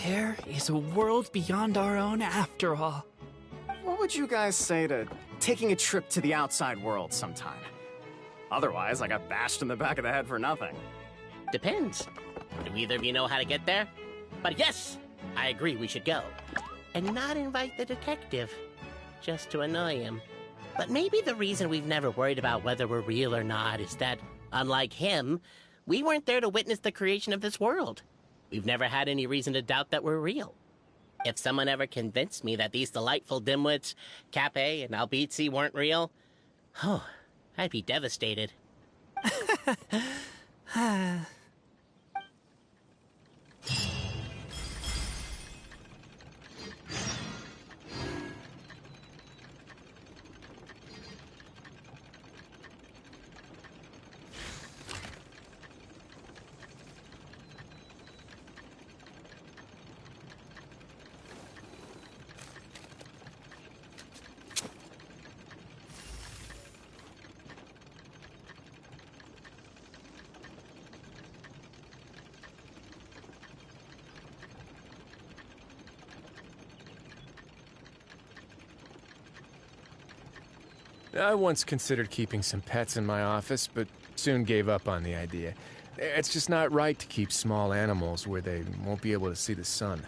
S4: There is a world beyond our own after all.
S6: What would you guys say to taking a trip to the outside world sometime? Otherwise, I got bashed in the back of the head for nothing.
S5: Depends. Do either of you know how to get there? But yes, I agree we should go. And not invite the detective, just to annoy him. But maybe the reason we've never worried about whether we're real or not is that, unlike him, we weren't there to witness the creation of this world. We've never had any reason to doubt that we're real. If someone ever convinced me that these delightful dimwits, Cape and Albizzi, weren't real, oh, I'd be devastated.
S14: I once considered keeping some pets in my office, but soon gave up on the idea. It's just not right to keep small animals where they won't be able to see the sun.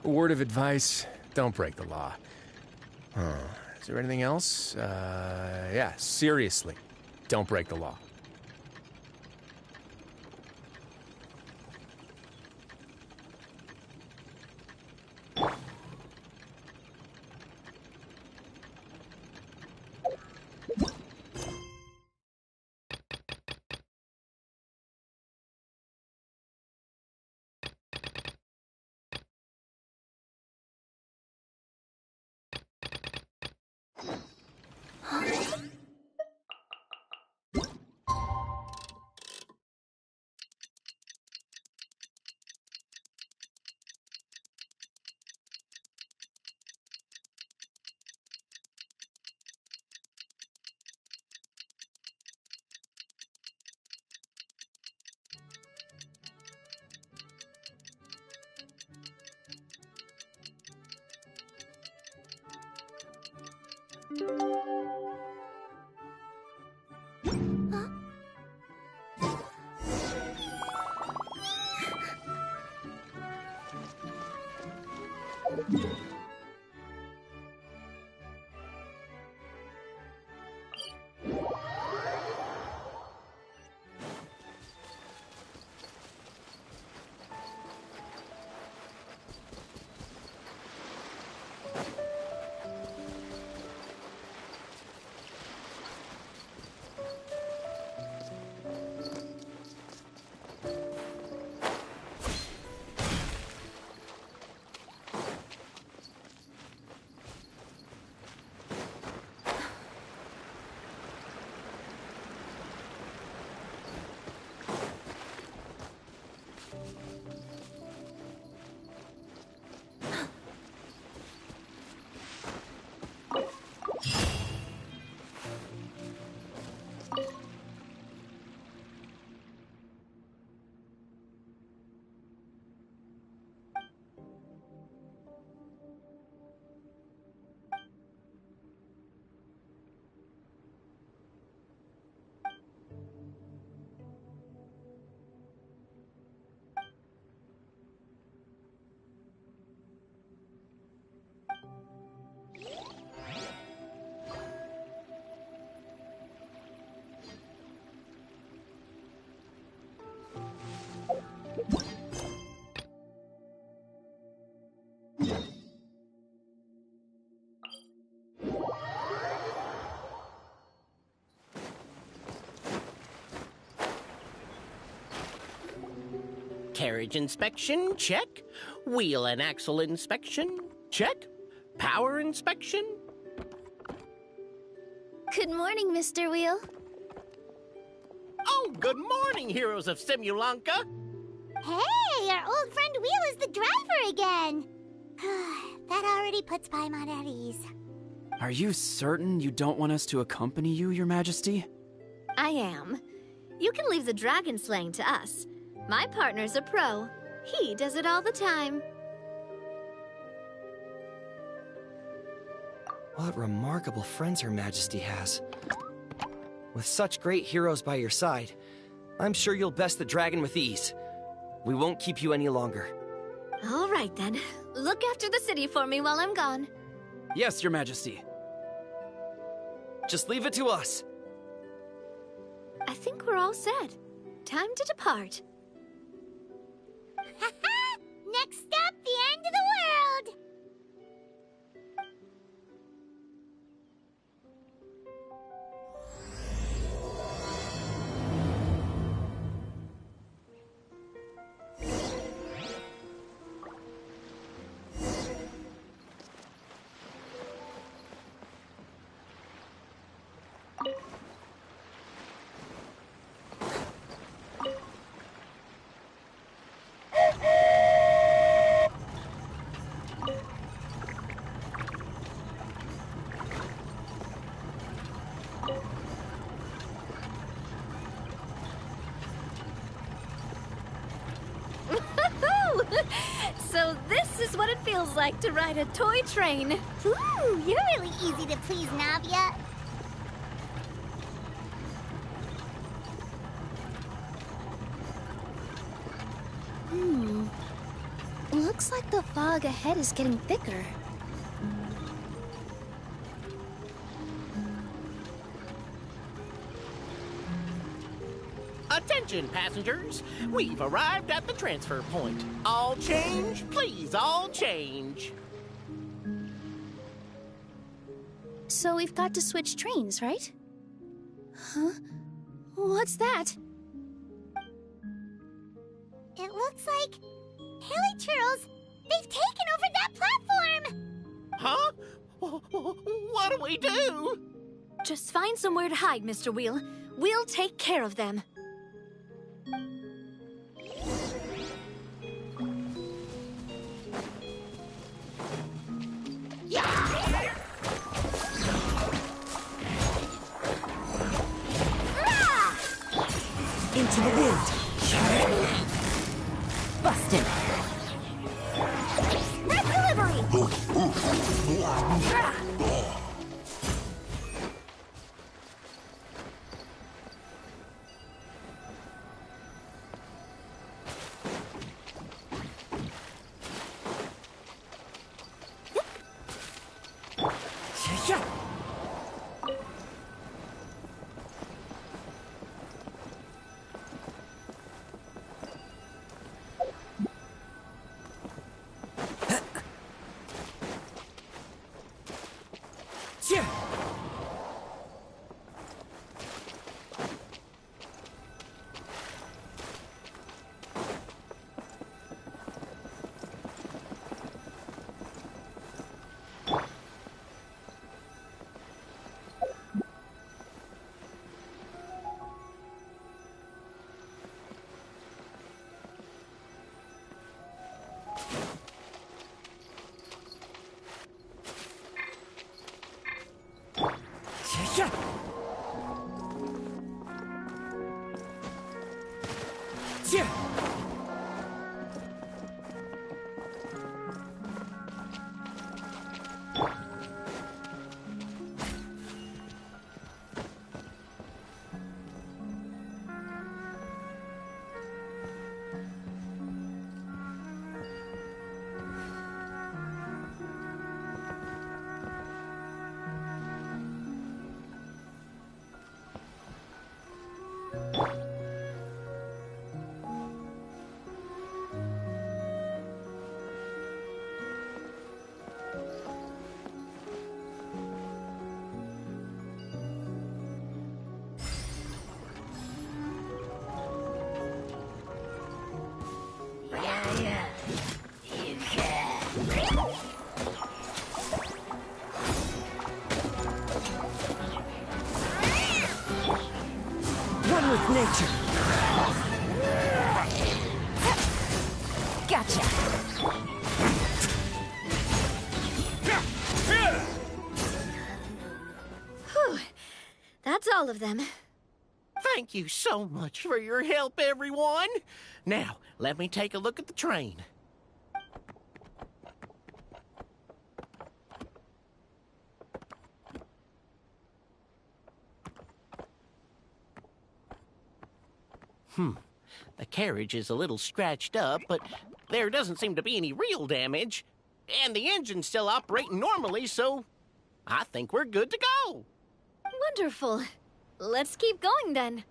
S14: A word of advice, don't break the law. Is there anything else? Yeah, seriously, don't break the law.
S5: Carriage inspection, check. Wheel and axle inspection, check. Power inspection.
S1: Good morning, Mr. Wheel.
S5: Oh, good morning, heroes of Simulanka.
S3: Hey, our old friend Wheel is the driver again. That already puts Paimon at ease.
S15: Are you certain you don't want us to accompany you, Your Majesty?
S16: I am. You can leave the dragon slaying to us. My partner's a pro. He does it all the time.
S11: What remarkable friends Her Majesty has. With such great heroes by your side, I'm sure you'll best the dragon with ease. We won't keep you any longer.
S16: All right, then. Look after the city for me while I'm gone.
S15: Yes, Your Majesty.
S11: Just leave it to us.
S16: I think we're all set. Time to depart.
S3: Next stop, the end of the world!
S16: So this is what it feels like to ride a toy train.
S3: Ooh, you're really easy to please, Navia.
S1: Looks like the fog ahead is getting thicker.
S5: Attention, passengers. We've arrived at the transfer point. All change, please, all change.
S1: So we've got to switch trains, right? Huh? What's that?
S3: It looks like... Hilly Churls, they've taken over that platform!
S5: Huh? What do we do?
S16: Just find somewhere to hide, Mr. Wheel. We'll take care of them.
S17: Into the wind. Busted.
S3: Red delivery!
S17: nature. Gotcha.
S16: Whew. That's all of them.
S5: Thank you so much for your help, everyone. Now, let me take a look at the train. The carriage is a little scratched up, but there doesn't seem to be any real damage. And the engine's still operating normally, so I think we're good to go.
S16: Wonderful. Let's keep going then.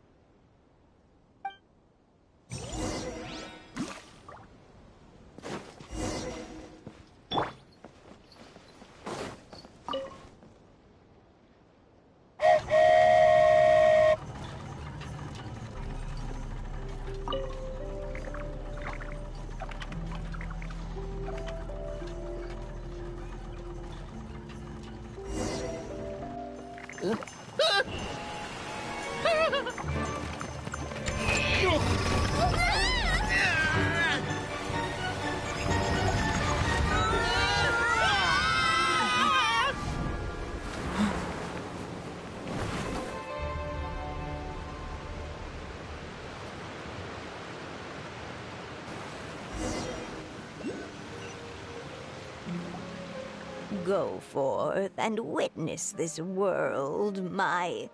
S13: Go forth and witness this world, my...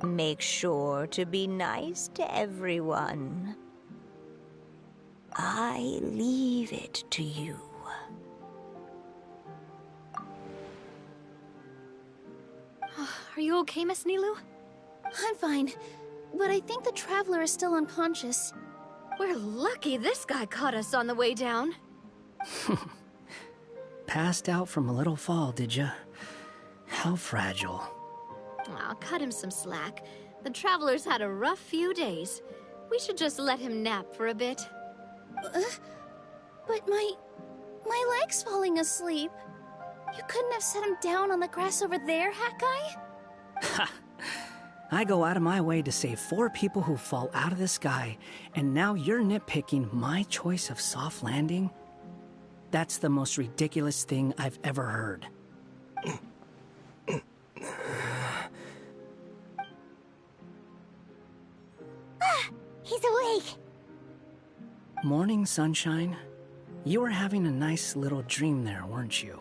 S13: Make sure to be nice to everyone. I leave it to you.
S16: Are you okay, Miss Nilou?
S1: I'm fine, but I think the Traveler is still unconscious.
S16: We're lucky this guy caught us on the way down.
S18: Passed out from a little fall, did ya? How fragile.
S16: Aw, cut him some slack. The Traveler's had a rough few days. We should just let him nap for a bit.
S1: But my leg's falling asleep. You couldn't have set him down on the grass over there, Hat Guy?
S18: Ha! I go out of my way to save 4 people who fall out of the sky, and now you're nitpicking my choice of soft landing? That's the most ridiculous thing I've ever heard.
S3: He's awake.
S18: Morning, sunshine. You were having a nice little dream there, weren't you?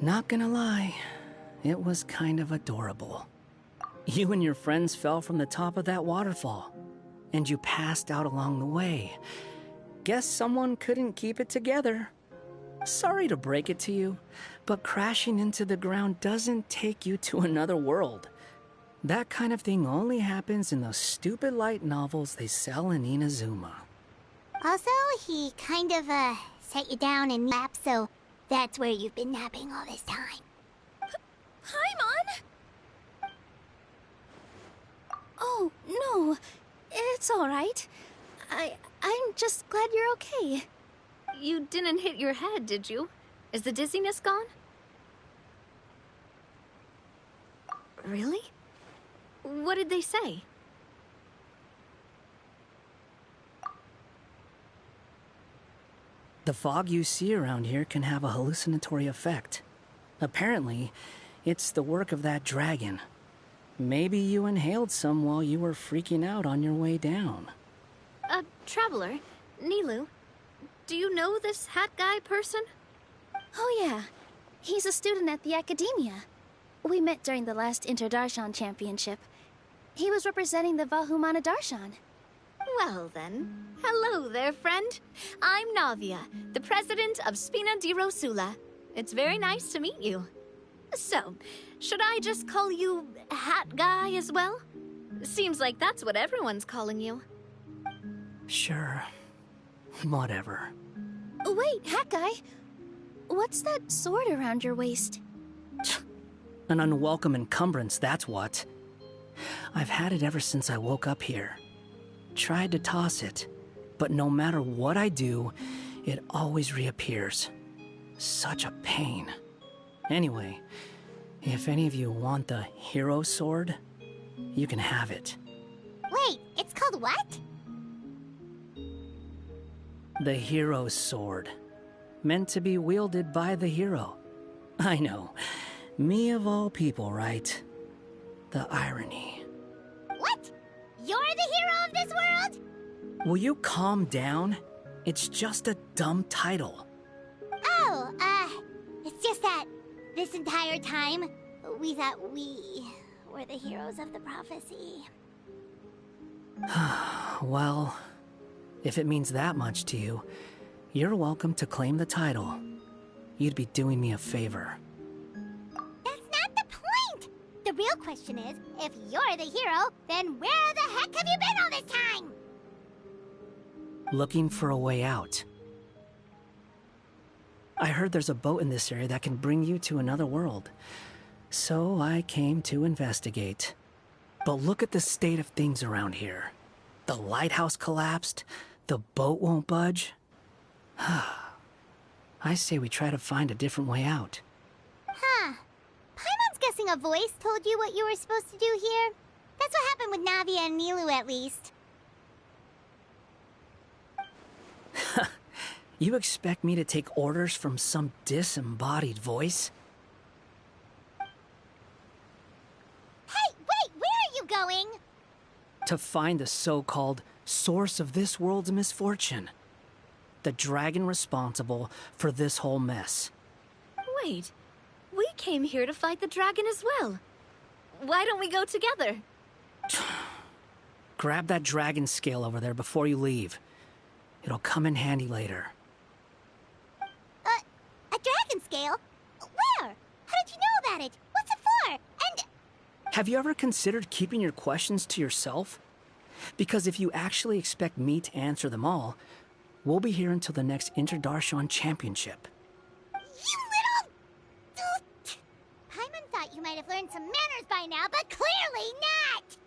S18: Not gonna lie, it was kind of adorable. You and your friends fell from the top of that waterfall, and you passed out along the way. Guess someone couldn't keep it together. Sorry to break it to you, but crashing into the ground doesn't take you to another world. That kind of thing only happens in those stupid light novels they sell in Inazuma.
S3: Also, he kind of, set you down and napped, so that's where you've been napping all this time.
S1: Paimon? Oh, no. It's alright. I'm just glad you're okay.
S16: You didn't hit your head, did you? Is the dizziness gone? Really? What did they say?
S18: The fog you see around here can have a hallucinatory effect. Apparently, it's the work of that dragon. Maybe you inhaled some while you were freaking out on your way down.
S16: Traveler, Nilou, do you know this Hat Guy person?
S1: Oh yeah, he's a student at the Academia. We met during the last Inter-Darshan Championship. He was representing the Vahumana Darshan.
S16: Well then, hello there, friend. I'm Navia, the president of Spina di Rosula. It's very nice to meet you. So, should I just call you Hat Guy as well? Seems like that's what everyone's calling you.
S18: Sure. Whatever.
S1: Wait, Hat Guy. What's that sword around your waist?
S18: An unwelcome encumbrance, that's what. I've had it ever since I woke up here. Tried to toss it, but no matter what I do, it always reappears. Such a pain. Anyway, if any of you want the hero sword, you can have it.
S3: Wait, it's called what?
S18: The hero's sword. Meant to be wielded by the hero. I know. Me of all people, right? The irony.
S3: What? You're the hero of this world?
S18: Will you calm down? It's just a dumb title.
S3: Oh, it's just that this entire time, we thought we were the heroes of the prophecy.
S18: Well, if it means that much to you, you're welcome to claim the title. You'd be doing me a favor.
S3: That's not the point! The real question is, if you're the hero, then where the heck have you been all this time?
S18: Looking for a way out. I heard there's a boat in this area that can bring you to another world. So I came to investigate. But look at the state of things around here. The lighthouse collapsed. The boat won't budge. I say we try to find a different way out.
S3: Huh. Paimon's guessing a voice told you what you were supposed to do here. That's what happened with Navia and Nilu, at least.
S18: You expect me to take orders from some disembodied voice?
S3: Hey, wait, where are you going?
S18: To find the so-called source of this world's misfortune. The dragon responsible for this whole mess.
S16: Wait, we came here to fight the dragon as well. Why don't we go together?
S18: Grab that dragon scale over there before you leave. It'll come in handy later.
S3: A dragon scale? Where? How did you know about it? What's it for? And...
S18: Have you ever considered keeping your questions to yourself? Because if you actually expect me to answer them all, we'll be here until the next Interdarshan Championship.
S3: You little... Paimon thought you might have learned some manners by now, but clearly not!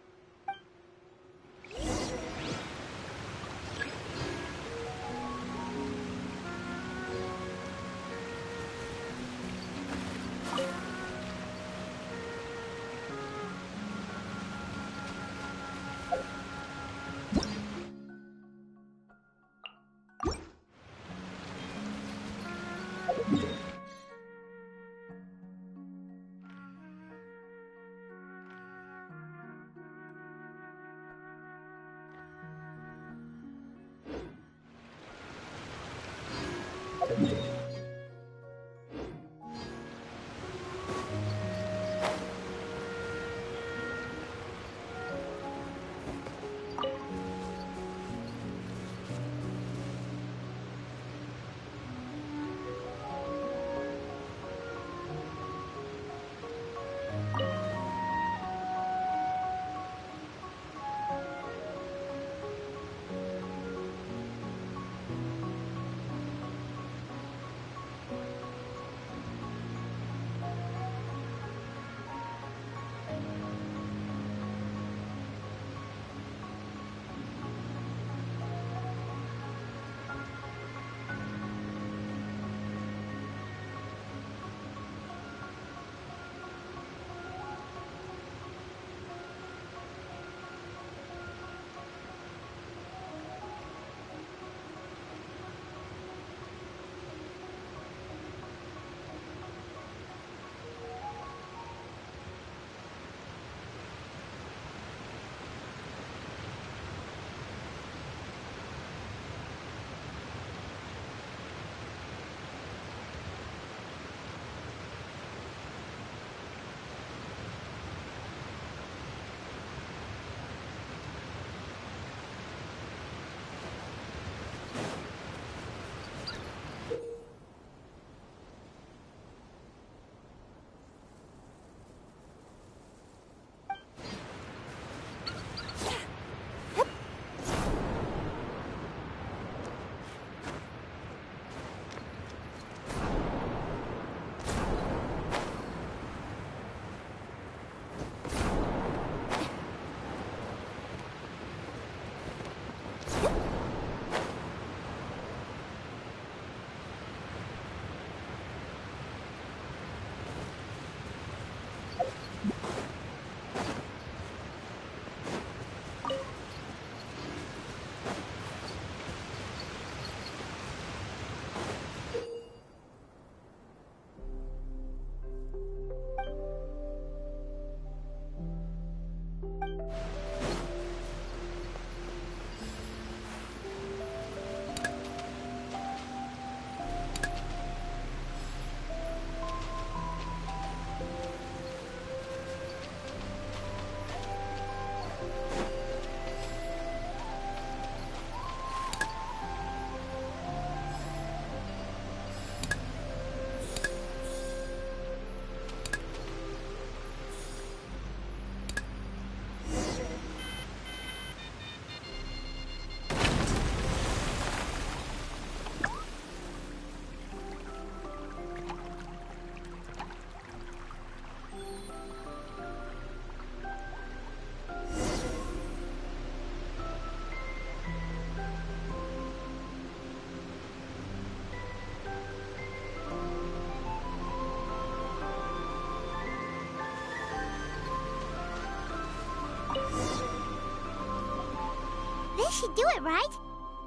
S3: This should do it, right?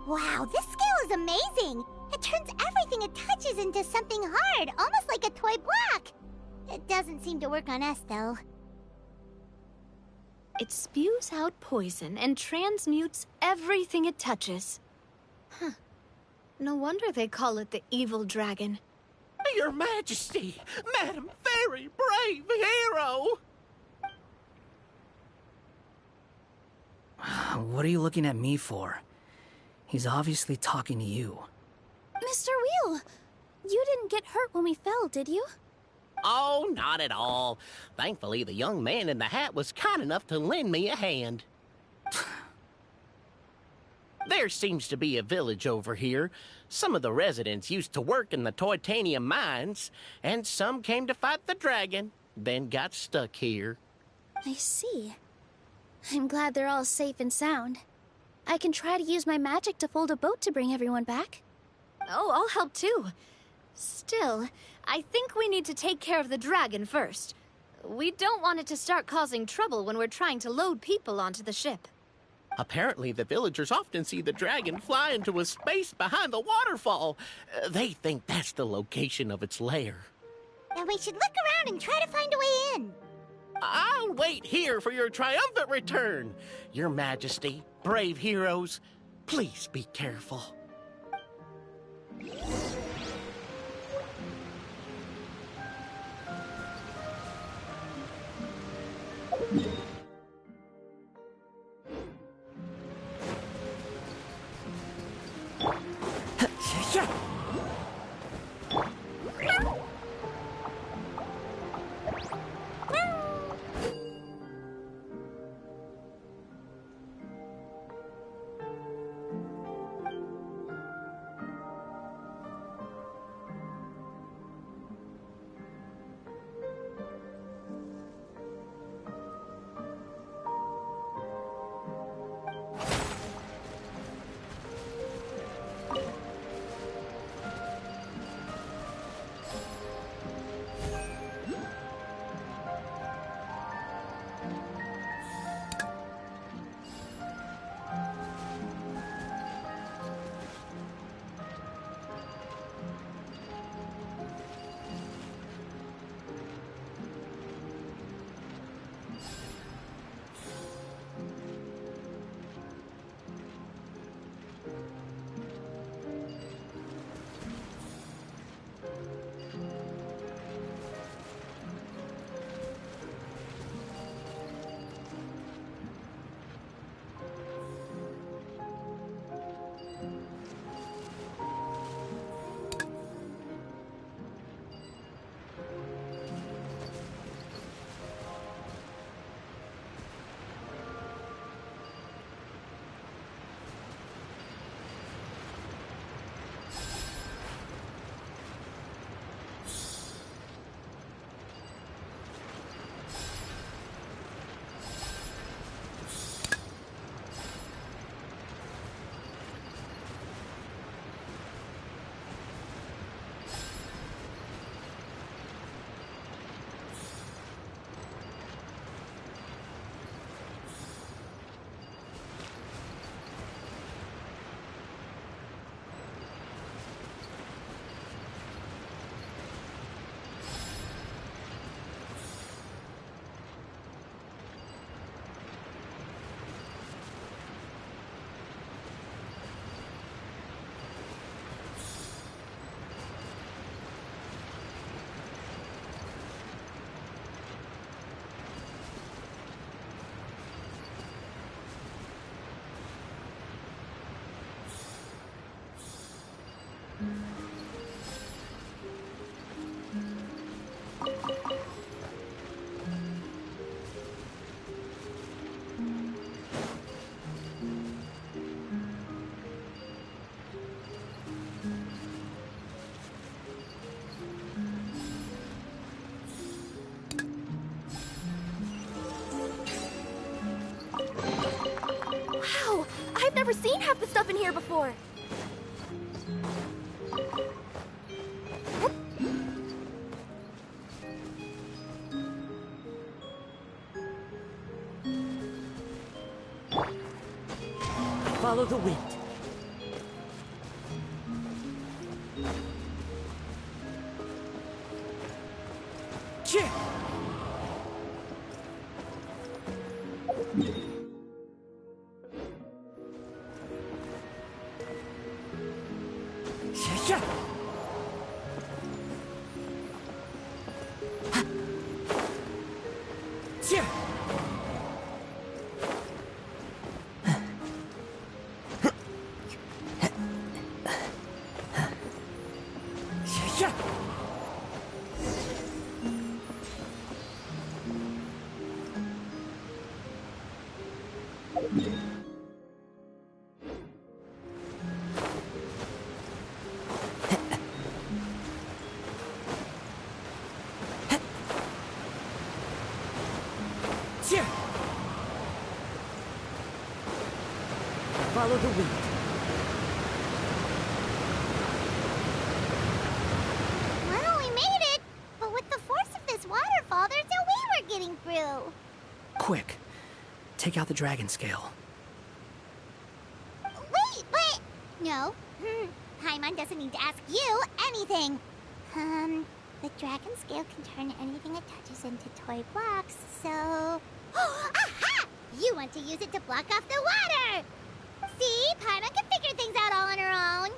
S3: Wow, this scale is amazing! It turns everything it touches into something hard, almost like a toy block! It doesn't seem to work on us, though.
S16: It spews out poison and transmutes everything it touches. Huh. No wonder they call it the evil dragon.
S5: Your Majesty, Madam Very Brave Hero!
S18: What are you looking at me for? He's obviously talking to you.
S1: Mr. Wheel, you didn't get hurt when we fell, did you?
S5: Oh, not at all. Thankfully, the young man in the hat was kind enough to lend me a hand. There seems to be a village over here. Some of the residents used to work in the titanium mines, and some came to fight the dragon, then got stuck here.
S1: I see. I'm glad they're all safe and sound. I can try to use my magic to fold a boat to bring everyone back.
S16: Oh, I'll help too. Still, I think we need to take care of the dragon first. We don't want it to start causing trouble when we're trying to load people onto the ship.
S5: Apparently, the villagers often see the dragon fly into a space behind the waterfall. They think that's the location of its lair.
S3: Then we should look around and try to find a way in.
S5: I'll wait here for your triumphant return. Your Majesty, brave heroes, please be careful.
S1: Never seen half the stuff in here before.
S17: Follow the wind. Cheer! Yeah. Cheer! Yeah. Cheer! Follow the wind.
S3: Well, we made it! But with the force of this waterfall, there's no way we're getting through.
S18: Quick, take out the dragon scale.
S3: Wait, but... No. Paimon doesn't need to ask you anything. The dragon scale can turn anything it touches into toy blocks, so... Aha! You want to use it to block off the water! See? Paimon can figure things out all on her own.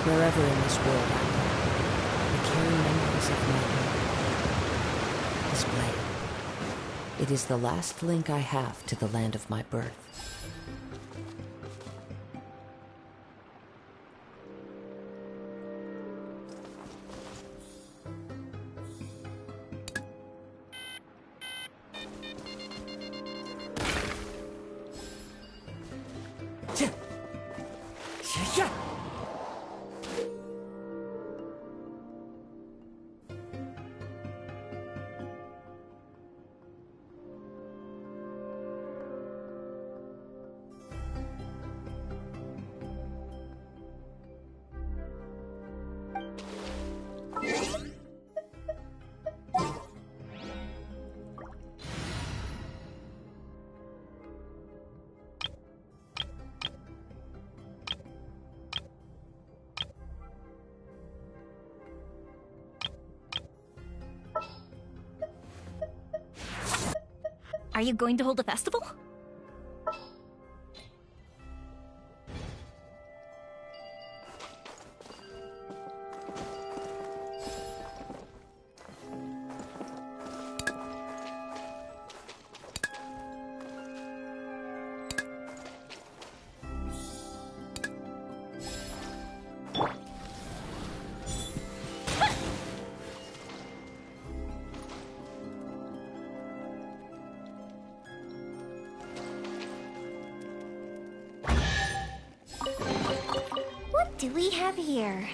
S19: Wherever in this world I go, I carry memories of my home. This blade. It is the last link I have to the land of my birth.
S20: Are you going to hold a festival?
S3: What do we have here?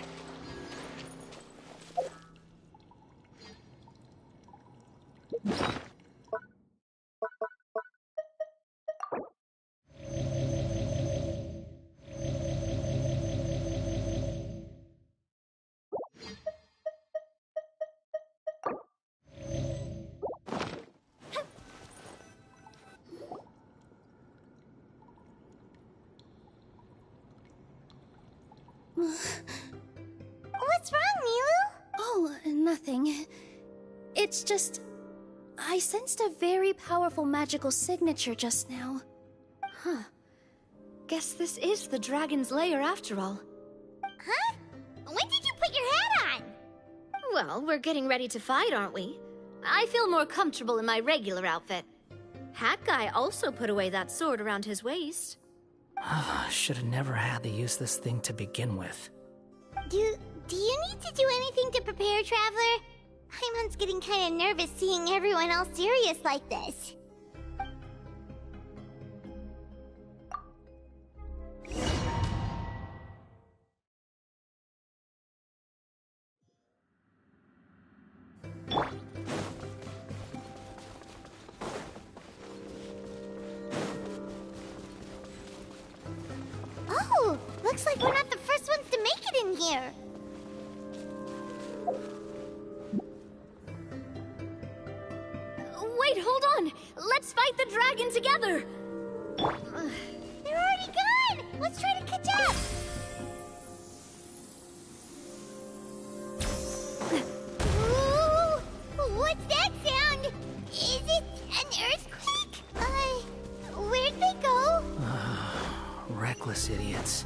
S3: What's wrong, Milu?
S1: Oh, nothing. It's just... I sensed a very powerful magical signature just now.
S16: Huh. Guess this is the dragon's lair after all.
S3: Huh? When did you put your hat on?
S16: Well, we're getting ready to fight, aren't we? I feel more comfortable in my regular outfit. Hat Guy also put away that sword around his waist.
S18: Should have never had to use this thing to begin with.
S3: Do you need to do anything to prepare, Traveler? Paimon's getting kind of nervous seeing everyone else serious like this. Oh, looks like we're not the first ones to make it in here.
S16: Wait, hold on! Let's fight the dragon together!
S3: They're already gone! Let's try to catch up! Ooh, what's that sound? Is it an earthquake? Where'd they go?
S18: Reckless idiots.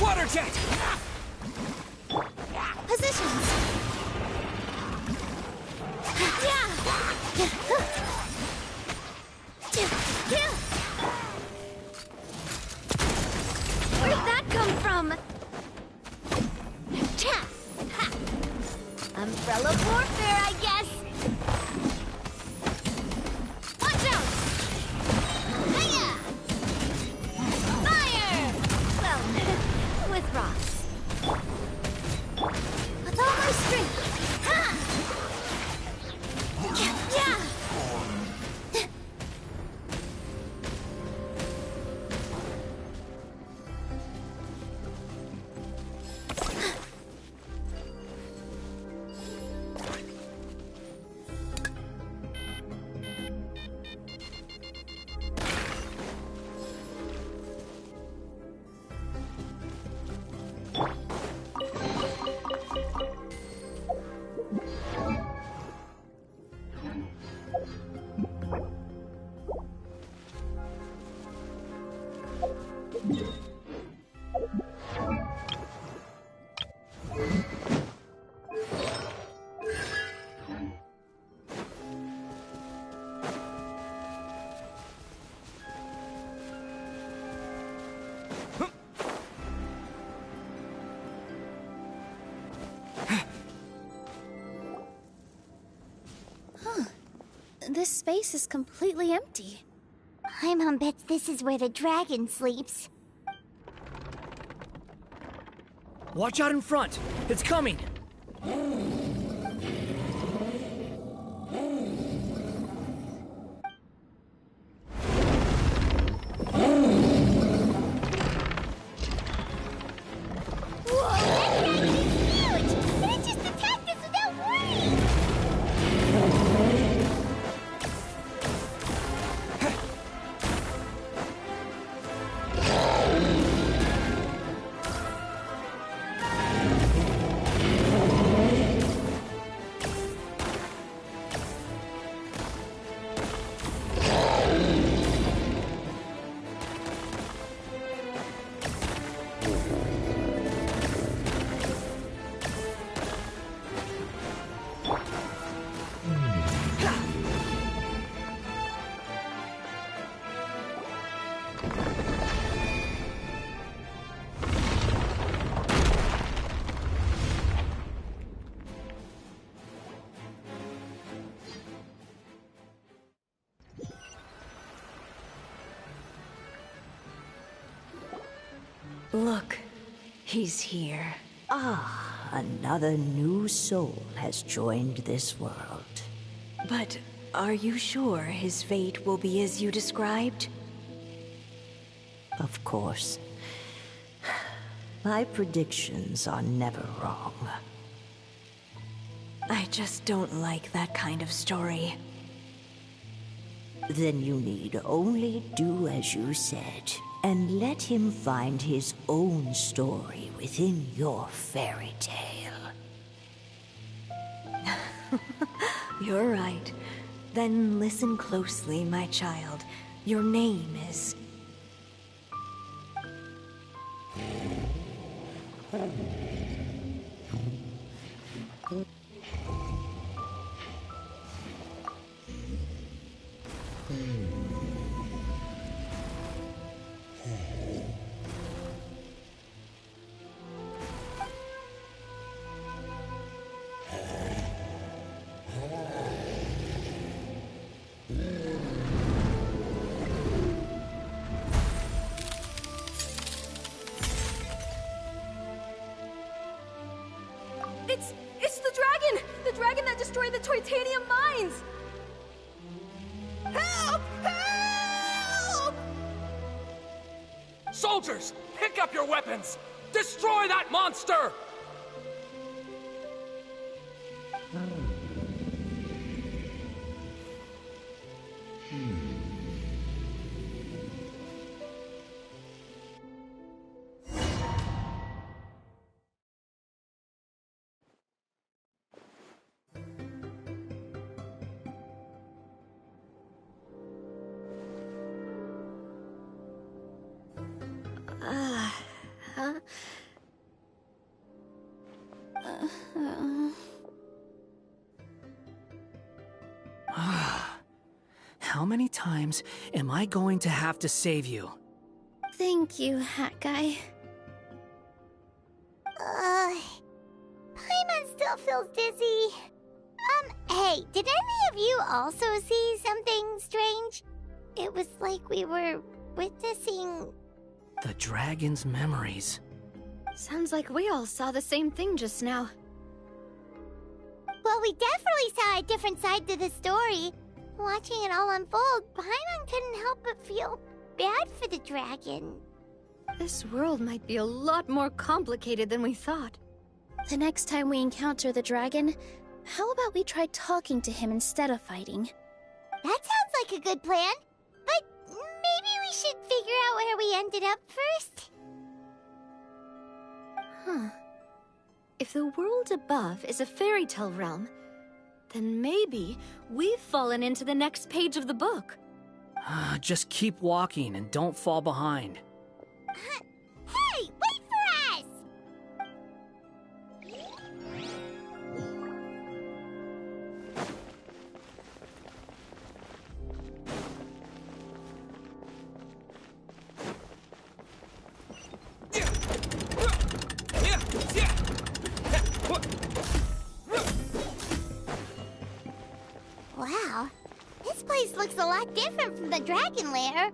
S17: Water jet!
S1: Positions!
S16: Where'd that come from?
S3: Umbrella warfare, I guess!
S16: Watch out!
S1: This space is completely empty.
S3: Paimon bets this is where the dragon sleeps.
S17: Watch out in front! It's coming!
S13: Look, he's here. Ah, another new soul has joined this world. But are you sure his fate will be as you described? Of course. My predictions are never wrong. I just don't like that kind of story. Then you need only do as you said, and let him find his own story within your fairy tale. You're right. Then listen closely, my child. Your name is...
S21: It's the dragon! The dragon that destroyed the Titanium mines!
S12: Help! Help!
S17: Soldiers, pick up your weapons! Destroy that monster!
S18: How many times am I going to have to save you?
S1: Thank you, Hat Guy.
S3: Paimon still feels dizzy. Hey, did any of you also see something strange? It was like we were witnessing...
S18: The dragon's memories.
S16: Sounds like we all saw the same thing just now.
S3: Well, we definitely saw a different side to the story. Watching it all unfold, Paimon couldn't help but feel bad for the dragon.
S16: This world might be a lot more complicated than we thought.
S1: The next time we encounter the dragon, how about we try talking to him instead of fighting?
S3: That sounds like a good plan. But maybe we should figure out where we ended up first.
S16: Huh. If the world above is a fairy tale realm, then maybe we've fallen into the next page of the book.
S18: Just keep walking and don't fall behind.
S3: Hey, wait for us! Wow, looks a lot different from the dragon lair.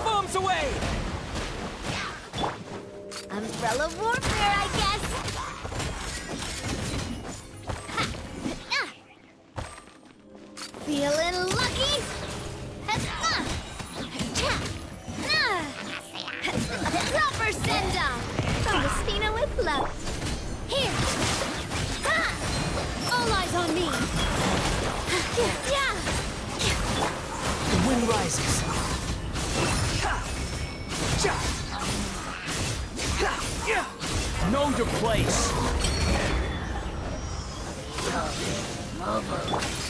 S17: Bombs away!
S3: Umbrella warfare, I guess. Feeling lucky? Proper send-off!
S16: From the Spina with love.
S3: Here!
S16: All eyes on me!
S3: Yeah!
S17: The wind rises. Know your place.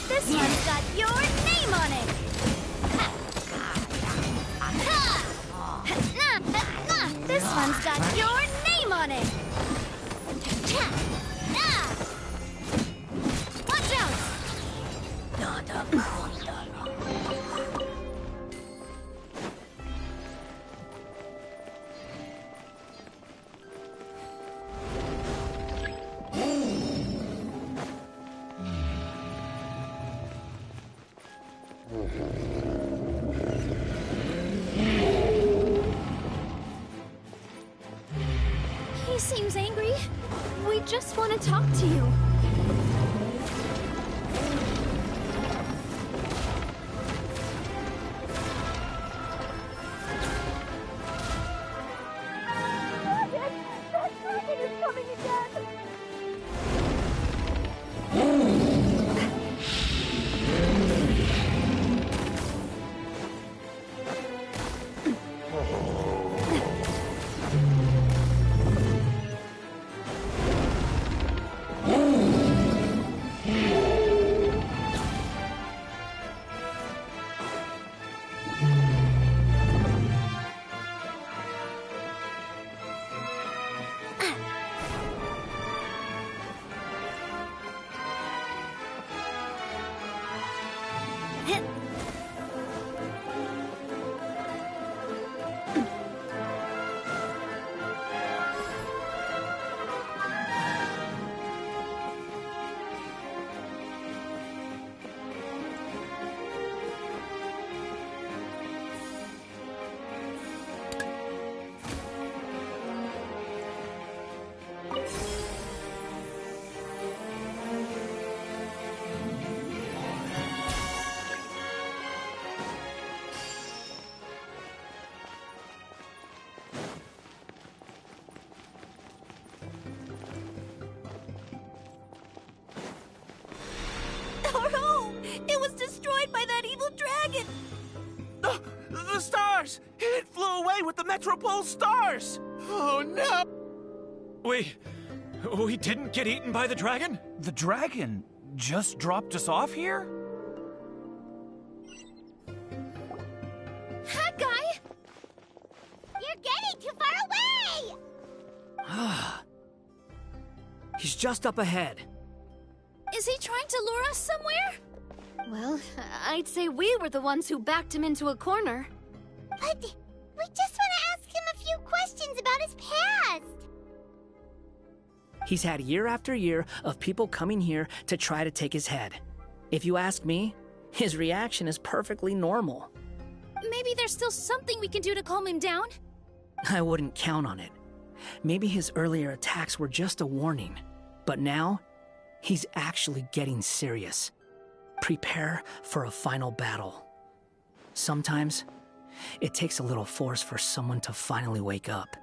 S3: This one's got your name on it! This one's got your name on it! Watch out!
S16: He seems angry. We just want to talk to you.
S21: That dragon is coming again! Our home! It was destroyed by that evil dragon!
S17: The stars! It flew away with the Metropole stars! Oh no! We didn't get eaten by the dragon?
S15: The dragon just dropped us off here?
S3: Hi, guy! You're getting too far away!
S8: He's just up ahead.
S21: Is he trying to lure us somewhere?
S16: Well, I'd say we were the ones who backed him into a corner.
S3: But we just want to ask him a few questions about his past.
S18: He's had year after year of people coming here to try to take his head. If you ask me, his reaction is perfectly normal.
S21: Maybe there's still something we can do to calm him down?
S18: I wouldn't count on it. Maybe his earlier attacks were just a warning. But now, he's actually getting serious. Prepare for a final battle. Sometimes, it takes a little force for someone to finally wake up.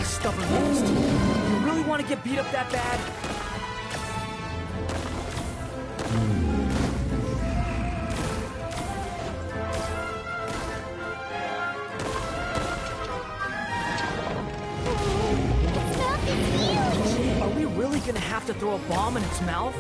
S8: Stubborn beast. You really want to get beat up that bad? Are we really gonna have to throw a bomb in its mouth?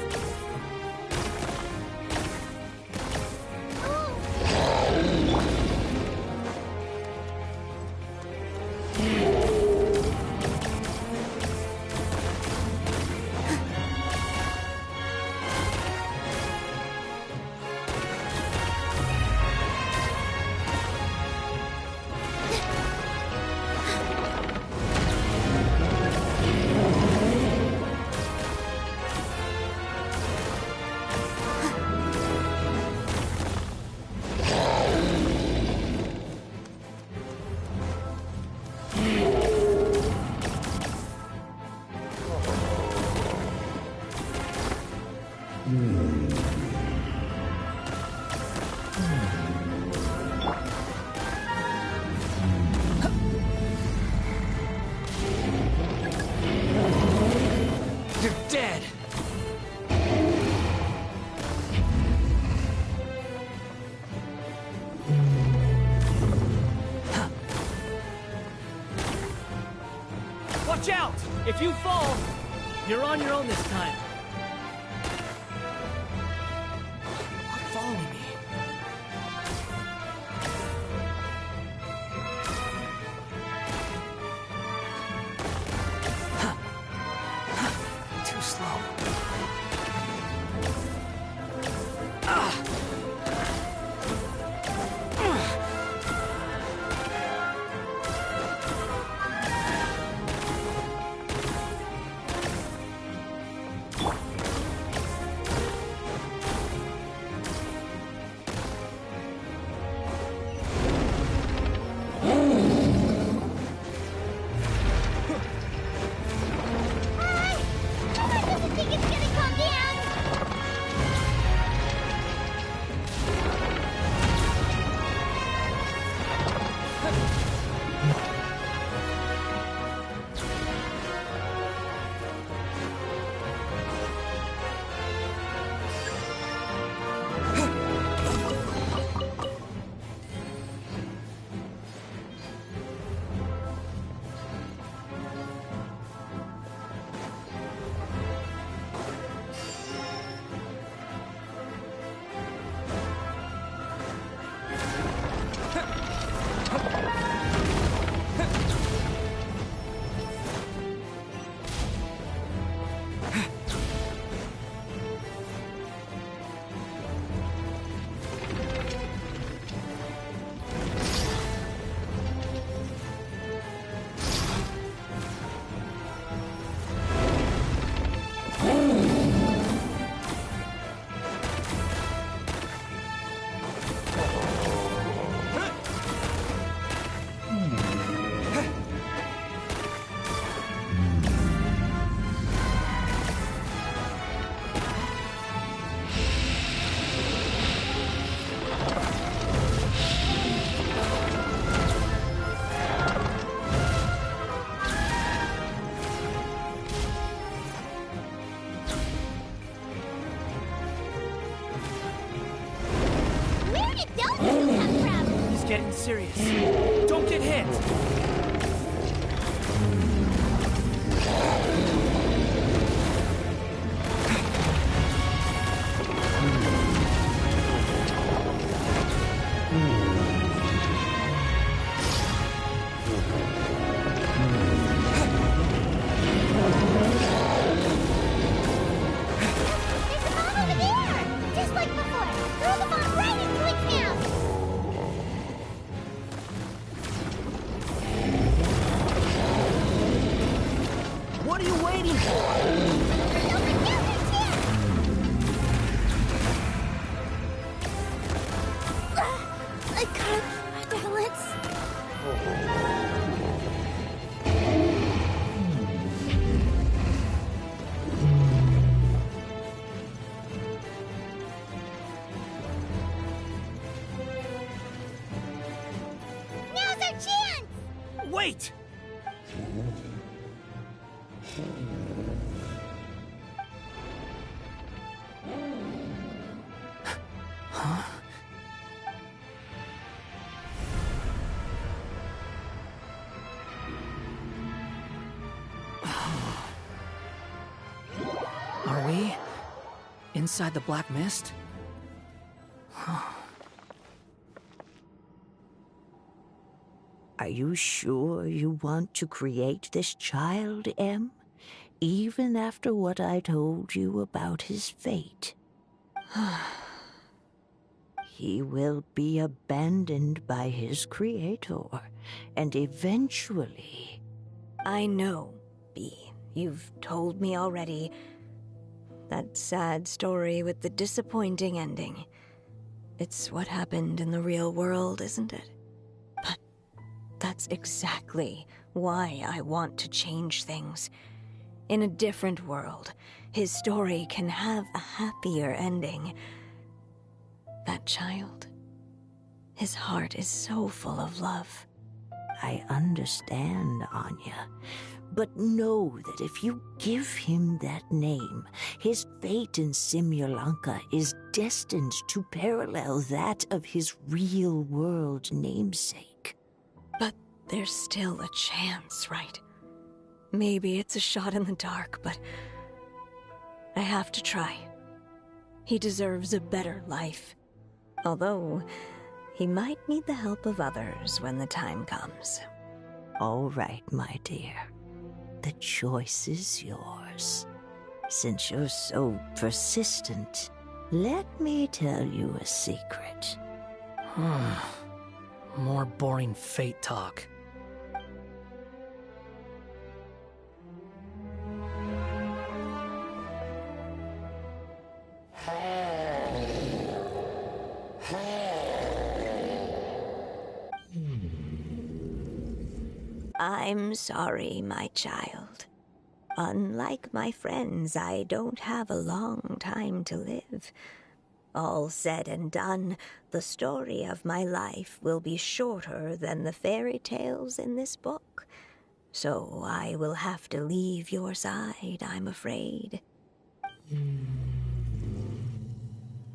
S8: You're dead! Watch out! If you fall, you're on your own this time. Stop following me. Too slow. serious. Don't get hit!
S3: Just like before! Throw the bomb right into its mouth!
S8: What are you waiting for?
S3: I gotta balance. Now's our chance!
S8: Wait!
S18: Huh? Are we inside the black mist?
S9: Are you sure you want to create this child, Em? Even after what I told you about his fate? He will be abandoned by his creator, and eventually...
S13: I know, B. You've told me already. That sad story with the disappointing ending. It's what happened in the real world, isn't it? But that's exactly why I want to change things. In a different world, his story can have a happier ending. That child, his heart is so full of love.
S9: I understand, Anya. But know that if you give him that name, his fate in Simulanka is destined to parallel that of his real-world namesake.
S13: But there's still a chance, right? Maybe it's a shot in the dark, but I have to try. He deserves a better life. Although, he might need the help of others when the time comes.
S9: All right, my dear. The choice is yours. Since you're so persistent, let me tell you a secret.
S18: More boring fate talk.
S9: I'm sorry, my child. Unlike my friends, I don't have a long time to live. All said and done, the story of my life will be shorter than the fairy tales in this book. So I will have to leave your side, I'm afraid.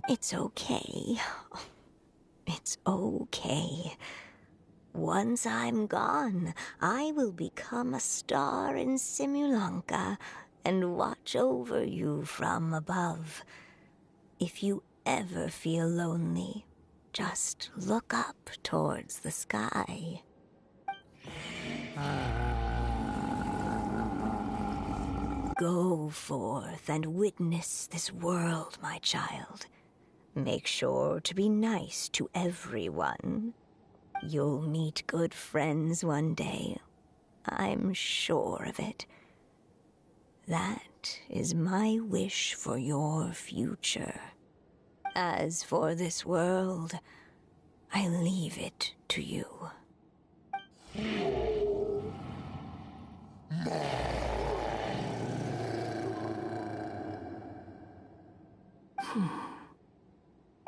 S9: It's okay. It's okay. Once I'm gone, I will become a star in Simulanka and watch over you from above. If you ever feel lonely, just look up towards the sky. Go forth and witness this world, my child. Make sure to be nice to everyone. You'll meet good friends one day. I'm sure of it. That is my wish for your future. As for this world, I leave it to you.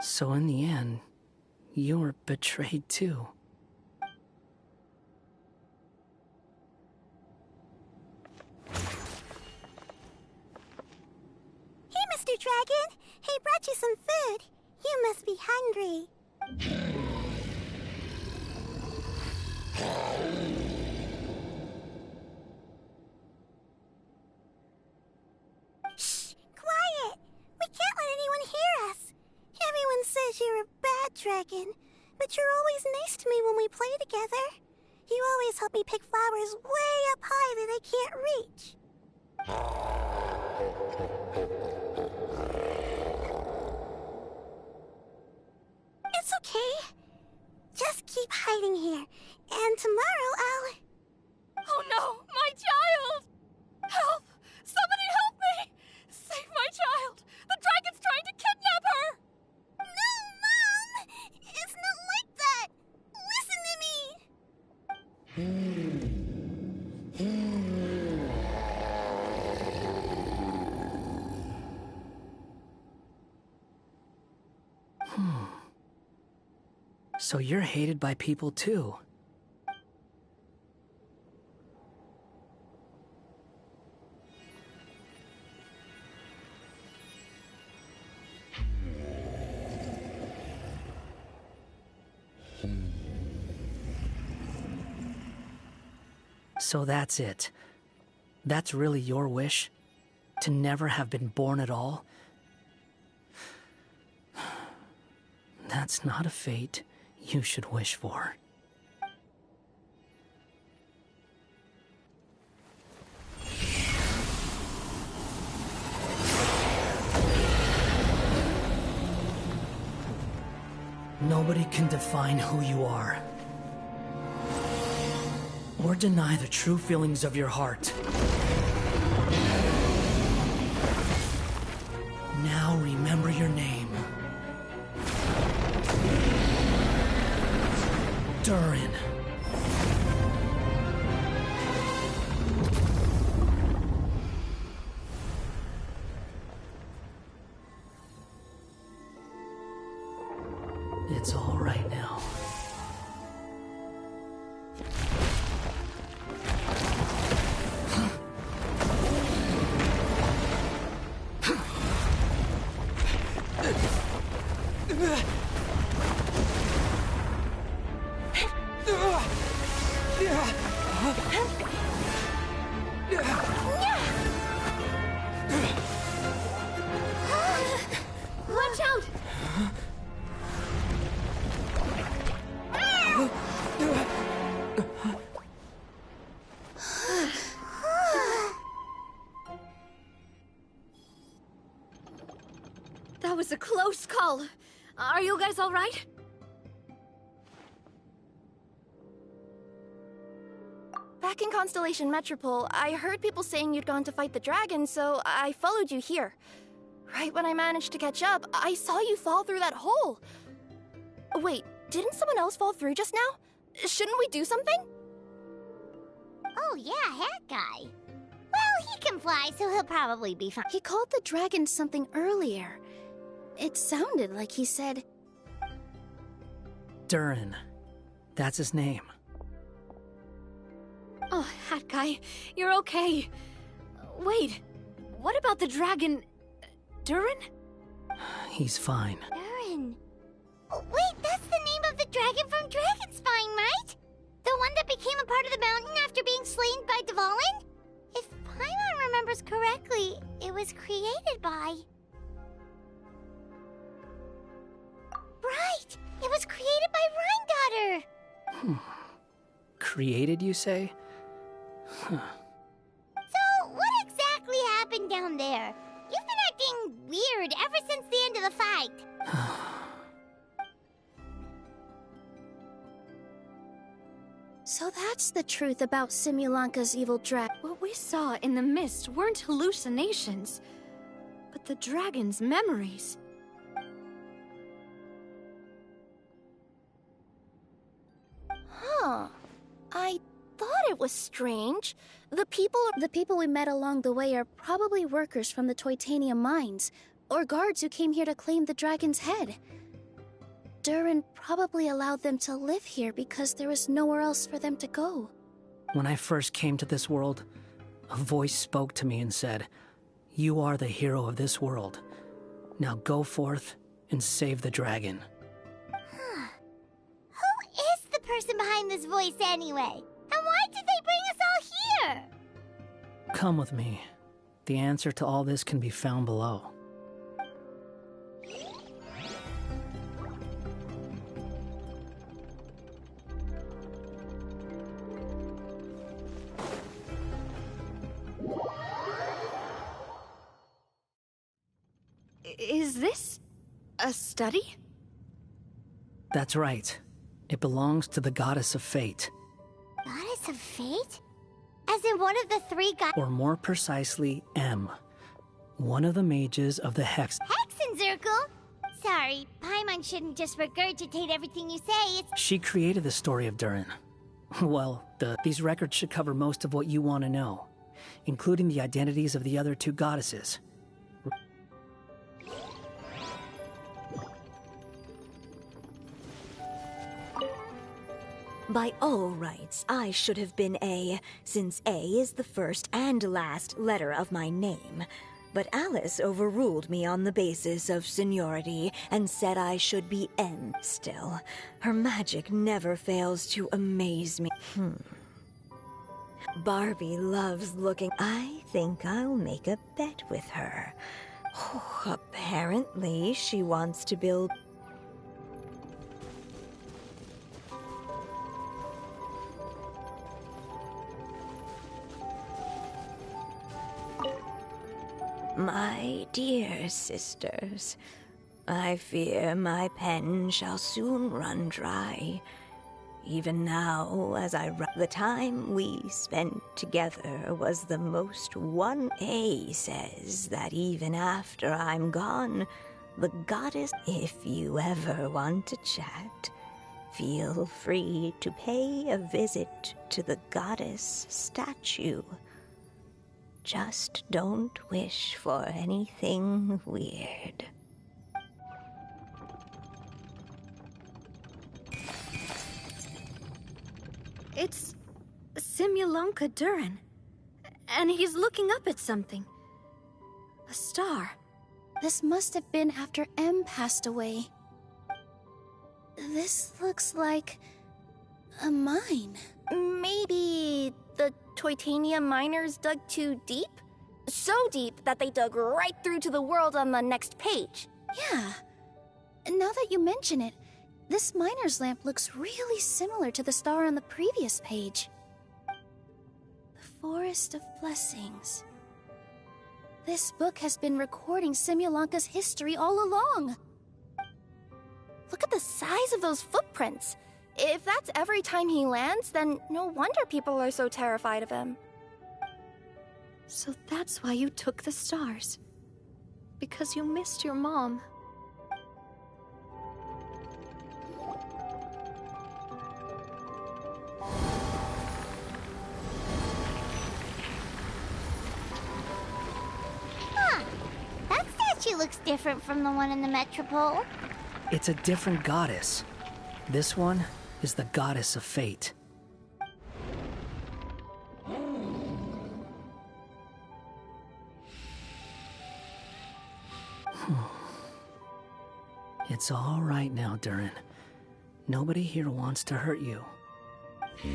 S18: So in the end, you're betrayed too.
S3: Hey, Mr. Dragon! He brought you some food. You must be hungry. Shh! Quiet! We can't let anyone hear us. Everyone says you're a bad dragon, but you're always nice to me when we play together. You always help me pick flowers way up high that I can't reach. It's okay. Just keep hiding here, and tomorrow I'll...
S21: Oh no, my child! Help! Somebody help me! Save my child! The dragon's trying to kidnap her!
S3: No, Mom! It's not like that! Listen to me!
S18: So you're hated by people too. So that's it. That's really your wish? To never have been born at all? That's not a fate you should wish for. Nobody can define who you are, or deny the true feelings of your heart. Now remember your name. Durin. It's all right now.
S21: Watch out! That was a close call. Are you guys all right?
S1: Back in Constellation Metropole, I heard people saying you'd gone to fight the dragon, so I followed you here. Right when I managed to catch up, I saw you fall through that hole. Wait, didn't someone else fall through just now? Shouldn't we do something?
S3: Oh yeah, that guy. Well, he can fly, so he'll probably be fine.
S1: He called the dragon something earlier. It sounded like he said...
S18: Durin. That's his name.
S16: Oh, Hat Guy, you're okay. Wait, what about the dragon... Durin?
S18: He's fine.
S3: Durin. Oh, wait, that's the name of the dragon from Dragonspine, right? The one that became a part of the mountain after being slain by Dvalin? If Paimon remembers correctly, it was created by... Right! It was created by Rhine Daughter!
S18: Created, you say? Huh.
S3: So, what exactly happened down there? You've been acting weird ever since the end of the fight.
S1: So that's the truth about Simulanka's evil dragon.
S16: What we saw in the mist weren't hallucinations, but the dragon's memories.
S1: Huh. I thought it was strange. The people we met along the way are probably workers from the Titanium mines, or guards who came here to claim the dragon's head. Durin probably allowed them to live here because there was nowhere else for them to go.
S18: When I first came to this world, a voice spoke to me and said, "You are the hero of this world. Now go forth and save the dragon."
S3: Who is the person behind this voice anyway? And why did they bring us all here?
S18: Come with me. The answer to all this can be found below.
S21: Is this a study?
S18: That's right. It belongs to the Goddess of Fate.
S3: Goddess of Fate? As in one of the three gods?
S18: Or more precisely, M. One of the mages of the Hex.
S3: Hexenzirkel? Sorry, Paimon shouldn't just regurgitate everything you say.
S18: She created the story of Durin. Well, these records should cover most of what you want to know, including the identities of the other two goddesses.
S9: By all rights, I should have been A, since A is the first and last letter of my name. But Alice overruled me on the basis of seniority and said I should be M still. Her magic never fails to amaze me. Barbie loves looking. I think I'll make a bet with her. Apparently, she wants to build... My dear sisters, I fear my pen shall soon run dry. Even now, as I write, the time we spent together was the most one. A says that even after I'm gone, the goddess... If you ever want to chat, feel free to pay a visit to the goddess statue. Just don't wish for anything weird.
S21: It's Simulonka Durin. And he's looking up at something. A star.
S1: This must have been after M passed away. This looks like a mine. Maybe the Toitania miners dug too deep? So deep that they dug right through to the world on the next page. Yeah. Now that you mention it, this miner's lamp looks really similar to the star on the previous page. The Forest of Blessings. This book has been recording Simulonka's history all along. Look at the size of those footprints. If that's every time he lands, then no wonder people are so terrified of him.
S21: So that's why you took the stars. Because you missed your mom.
S3: Huh. That statue looks different from the one in the Metropole.
S18: It's a different goddess. This one is the Goddess of Fate. It's all right now, Durin. Nobody here wants to hurt you.
S3: Don't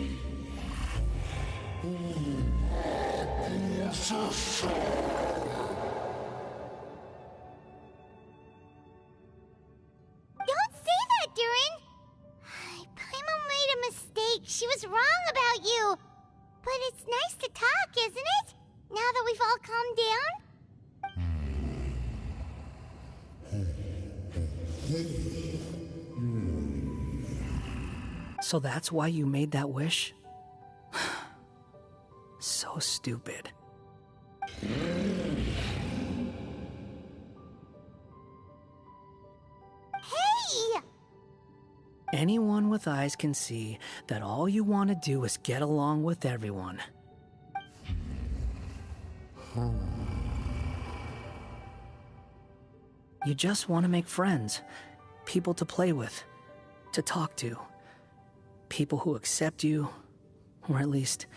S3: say that, Durin! Paimon made a mistake. She was wrong about you. But it's nice to talk, isn't it? Now that we've all calmed down?
S18: So that's why you made that wish? So stupid.
S3: Hey!
S18: Anyone with eyes can see that all you want to do is get along with everyone. You just want to make friends, people to play with, to talk to, people who accept you, or at least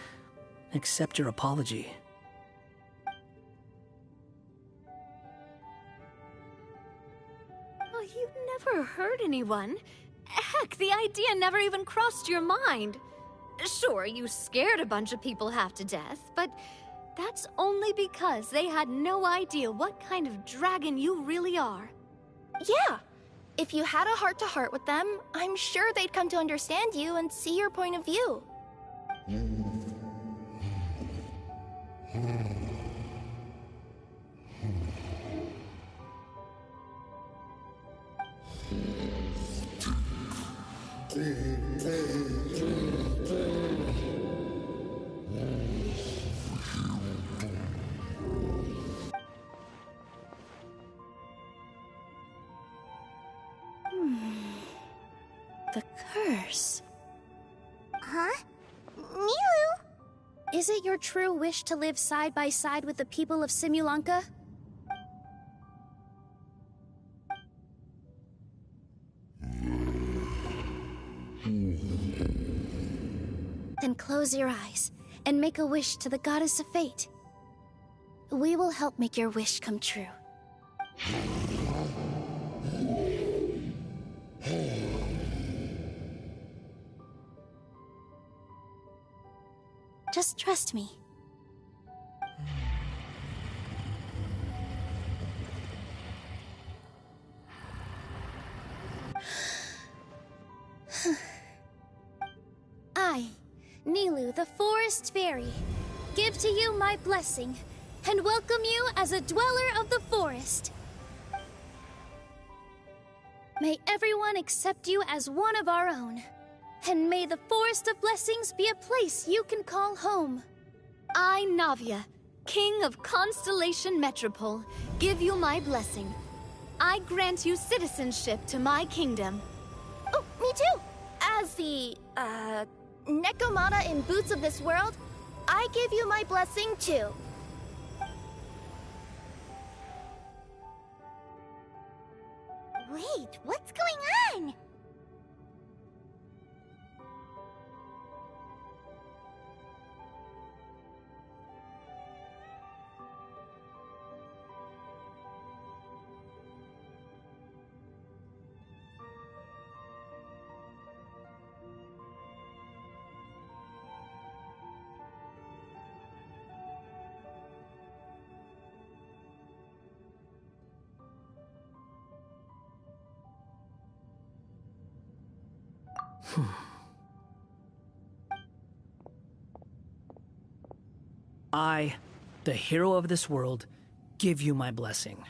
S18: accept your apology.
S21: Oh, you never hurt anyone, have
S16: heck? The idea never even crossed your mind. Sure, you scared a bunch of people half to death, but that's only because they had no idea what kind of dragon you really are.
S1: Yeah. If you had a heart-to-heart with them, I'm sure they'd come to understand you and see your point of view.
S21: The curse.
S3: Huh? Nilu?
S21: Is it your true wish to live side by side with the people of Simulanka? Then close your eyes and make a wish to the goddess of fate. We will help make your wish come true. Just trust me. I, Nilu, the Forest Fairy, give to you my blessing and welcome you as a dweller of the forest. May everyone accept you as one of our own. And may the Forest of Blessings be a place you can call home.
S16: I, Navia, King of Constellation Metropole, give you my blessing. I grant you citizenship to my kingdom.
S1: Oh, me too! As the, Nekomata in Boots of this world, I give you my blessing too.
S3: Wait, what's going on?
S18: I, the hero of this world, give you my blessing.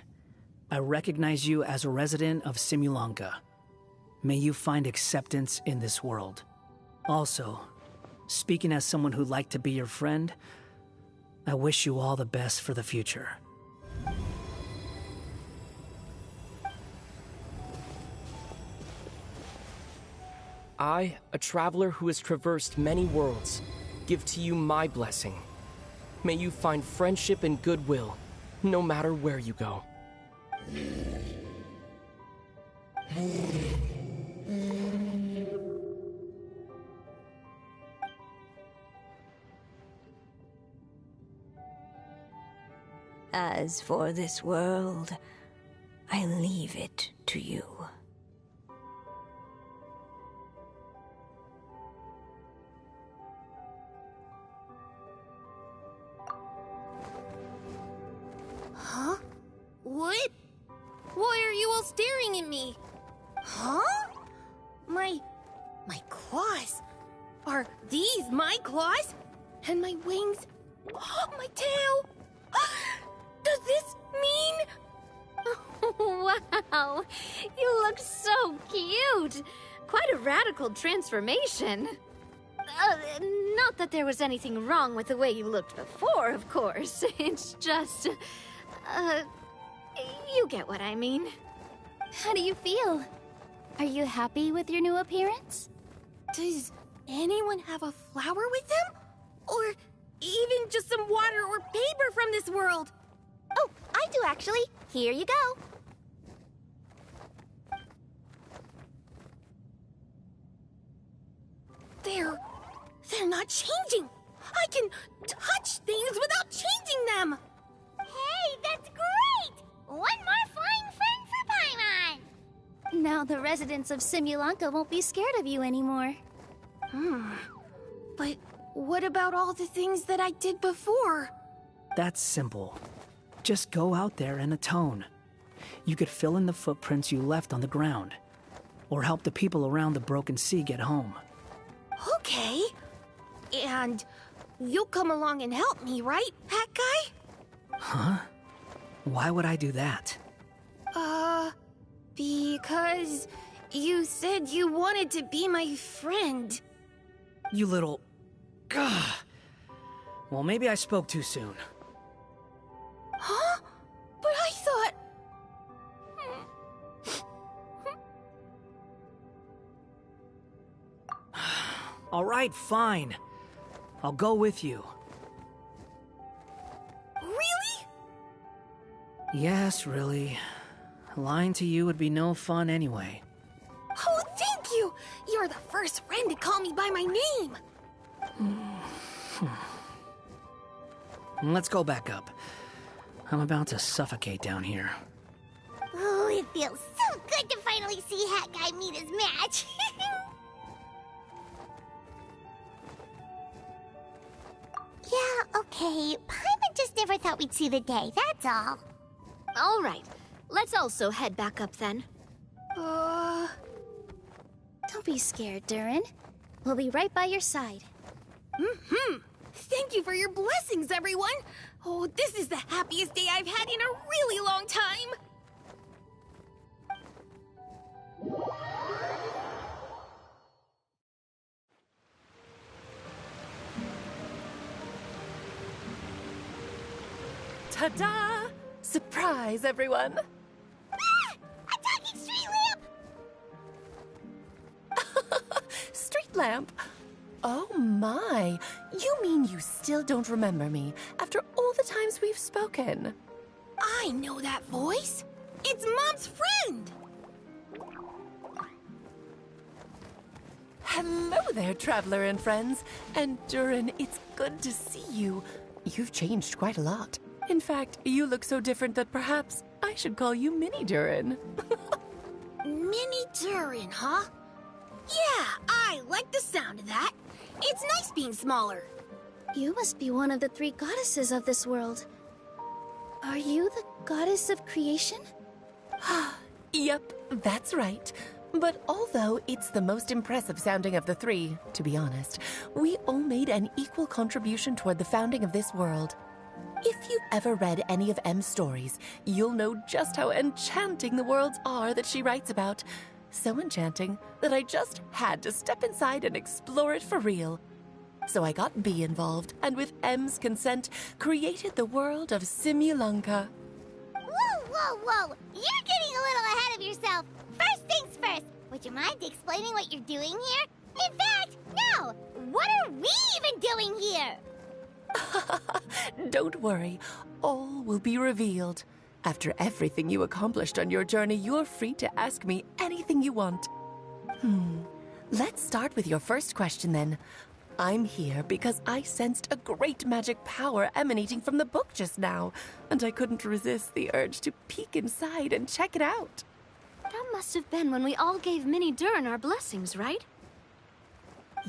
S18: I recognize you as a resident of Simulanka. May you find acceptance in this world. Also, speaking as someone who'd like to be your friend, I wish you all the best for the future.
S10: I, a traveler who has traversed many worlds, give to you my blessing. May you find friendship and goodwill, no matter where you go.
S9: As for this world, I leave it to you.
S1: Huh? What? Why are you all staring at me? Huh? My claws? Are these my claws? And my wings? Oh, my tail? Does this mean...
S16: Wow, you look so cute. Quite a radical transformation. Not that there was anything wrong with the way you looked before, of course. It's just... you get what I mean.
S21: How do you feel? Are you happy with your new appearance?
S1: Does anyone have a flower with them? Or even just some water or paper from this world? Oh, I do actually. Here you go. They're not changing. I can touch things without changing them.
S3: Hey, that's great! One more flying friend for Paimon! Now the residents of Simulanka won't be scared of you anymore.
S2: But what about all the things that I did before?
S18: That's simple. Just go out there and atone. You could fill in the footprints you left on the ground, or help the people around the broken sea get home.
S2: Okay. And you'll come along and help me, right, Hat Guy?
S18: Huh? Why would I do that?
S2: Because you said you wanted to be my friend.
S18: You little... Gah. Well, maybe I spoke too soon.
S2: Huh? But I thought...
S18: All right, fine. I'll go with you.
S2: Really?
S18: Yes, really. Lying to you would be no fun anyway.
S2: Oh, thank you! You're the first friend to call me by my name!
S18: Let's go back up. I'm about to suffocate down here.
S3: Oh, it feels so good to finally see Hat Guy meet his match. Yeah, okay. Paimon just never thought we'd see the day, that's all.
S16: All right. Let's also head back up then.
S3: Don't be scared, Durin. We'll be right by your side.
S2: Thank you for your blessings, everyone! Oh, this is the happiest day I've had in a really long time!
S22: Ta-da! Surprise, everyone!
S3: Ah! A talking street lamp!
S22: Street lamp? Oh my! You mean you still don't remember me after all the times we've spoken?
S2: I know that voice! It's Mom's friend!
S22: Hello there, traveler and friends. And Durin, it's good to see you. You've changed quite a lot. In fact, you look so different that perhaps I should call you Mini Durin.
S2: Mini Durin, huh? Yeah, I like the sound of that. It's nice being smaller.
S3: You must be one of the 3 goddesses of this world. Are you the goddess of creation?
S22: Yep, that's right. But although it's the most impressive sounding of the 3, to be honest, we all made an equal contribution toward the founding of this world. If you've ever read any of M's stories, you'll know just how enchanting the worlds are that she writes about. So enchanting that I just had to step inside and explore it for real. So I got B involved, and with M's consent, created the world of Simulanka.
S3: Whoa, whoa, whoa! You're getting a little ahead of yourself. First things first, would you mind explaining what you're doing here? In fact, no! What are we even doing here?
S22: Don't worry, all will be revealed. After everything you accomplished on your journey, you're free to ask me anything you want. Let's start with your first question then. I'm here because I sensed a great magic power emanating from the book just now, and I couldn't resist the urge to peek inside and check it out.
S16: That must have been when we all gave Mini Durin our blessings, right?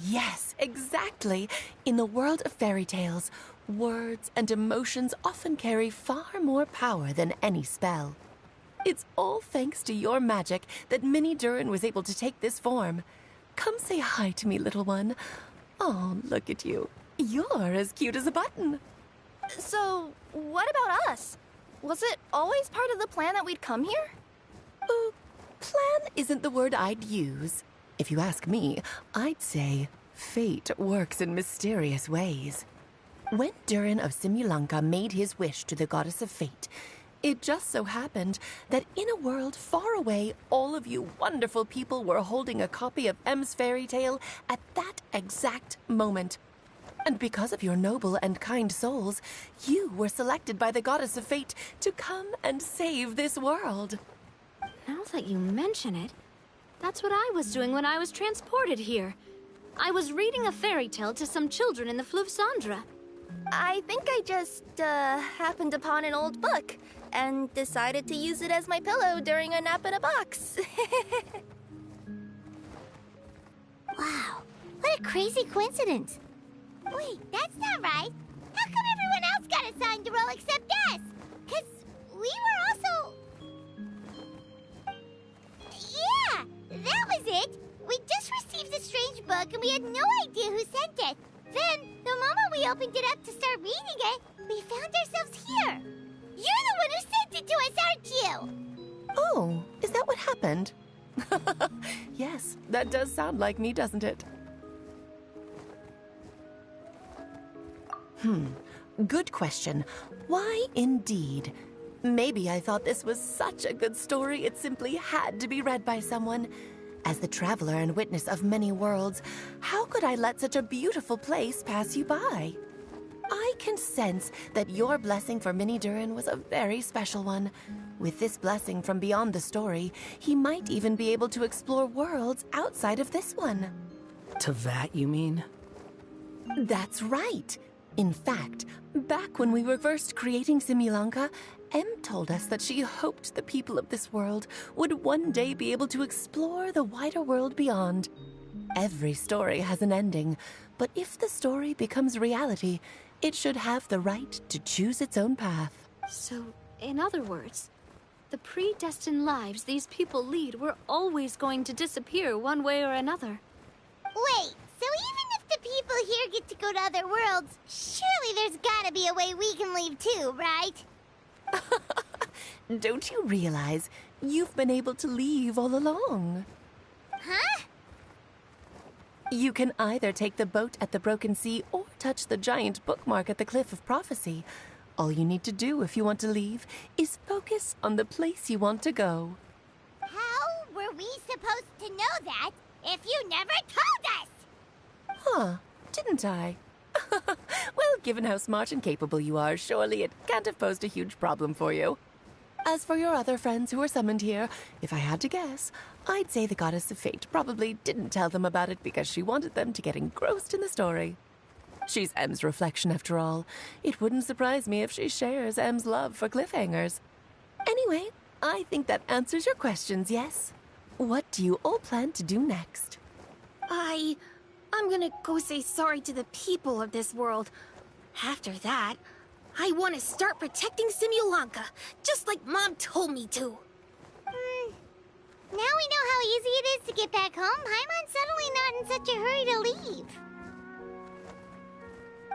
S22: Yes, exactly. In the world of fairy tales, words and emotions often carry far more power than any spell. It's all thanks to your magic that Mini Durin was able to take this form. Come say hi to me, little one. Oh, look at you. You're as cute as a button.
S1: So, what about us? Was it always part of the plan that we'd come here?
S22: Plan isn't the word I'd use. If you ask me, I'd say fate works in mysterious ways. When Durin of Simulanka made his wish to the goddess of fate, it just so happened that in a world far away, all of you wonderful people were holding a copy of M's fairy tale at that exact moment. And because of your noble and kind souls, you were selected by the goddess of fate to come and save this world.
S16: Now that you mention it, that's what I was doing when I was transported here. I was reading a fairy tale to some children in the Fleuve Cendra.
S1: I think I just, happened upon an old book, and decided to use it as my pillow during a nap in a box.
S3: Wow, what a crazy coincidence. Wait, that's not right. How come everyone else got assigned a role except us? 'Cause we were also... Yeah, that was it. We just received a strange book and we had no idea who sent it. Then, the moment we opened it up to start reading it, we found ourselves here. You're the one who sent it to us, aren't you?
S22: Oh, is that what happened? Yes, that does sound like me, doesn't it? Good question. Why indeed? Maybe I thought this was such a good story it simply had to be read by someone. As the traveler and witness of many worlds, how could I let such a beautiful place pass you by? I can sense that your blessing for Mini Durin was a very special one. With this blessing from beyond the story, he might even be able to explore worlds outside of this one.
S18: Teyvat, you mean?
S22: That's right. In fact, back when we were first creating Simulanka, Em told us that she hoped the people of this world would one day be able to explore the wider world beyond. Every story has an ending, but if the story becomes reality, it should have the right to choose its own path.
S16: So, in other words, the predestined lives these people lead were always going to disappear one way or another.
S3: Wait, so even if the people here get to go to other worlds, surely there's gotta be a way we can leave too, right?
S22: Don't you realize you've been able to leave all along?
S3: Huh?
S22: You can either take the boat at the Broken Sea or touch the giant bookmark at the Cliff of Prophecy. All you need to do if you want to leave is focus on the place you want to go.
S3: How were we supposed to know that if you never told us?
S22: Huh, didn't I? Well, given how smart and capable you are, surely it can't have posed a huge problem for you. As for your other friends who were summoned here, if I had to guess, I'd say the Goddess of Fate probably didn't tell them about it because she wanted them to get engrossed in the story. She's Em's reflection, after all. It wouldn't surprise me if she shares Em's love for cliffhangers. Anyway, I think that answers your questions, yes? What do you all plan to do next?
S2: I'm gonna go say sorry to the people of this world. After that, I want to start protecting Simulanka, just like Mom told me to.
S3: Now we know how easy it is to get back home. Paimon's suddenly not in such a hurry to leave.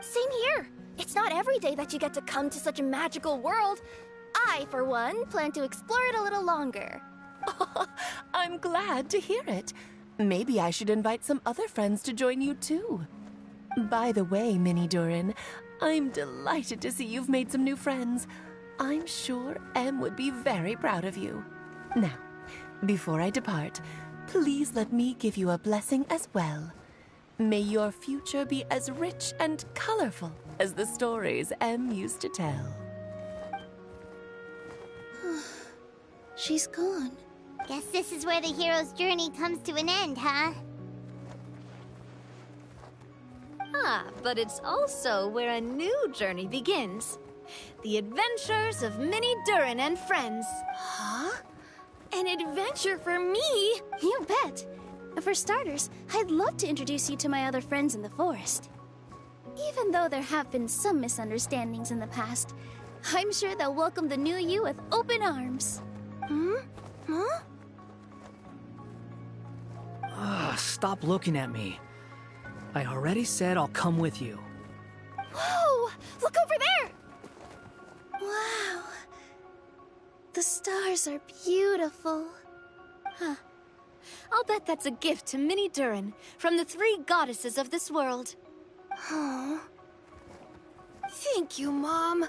S1: Same here. It's not every day that you get to come to such a magical world. I, for one, plan to explore it a little longer.
S22: I'm glad to hear it. Maybe I should invite some other friends to join you too. By the way, Mini Durin, I'm delighted to see you've made some new friends. I'm sure Em would be very proud of you. Now, before I depart, please let me give you a blessing as well. May your future be as rich and colorful as the stories Em used to tell.
S1: She's gone.
S3: Guess this is where the hero's journey comes to an end, huh?
S16: Ah, but it's also where a new journey begins. The adventures of Mini Durin and friends.
S2: Huh? An adventure for me?
S1: You bet. For starters, I'd love to introduce you to my other friends in the forest. Even though there have been some misunderstandings in the past, I'm sure they'll welcome the new you with open arms.
S2: Huh?
S18: Stop looking at me. I already said I'll come with you.
S1: Whoa! Look over there! Wow. The stars are beautiful.
S16: Huh. I'll bet that's a gift to Mini Durin from the 3 goddesses of this world.
S2: Oh. Thank you, Mom.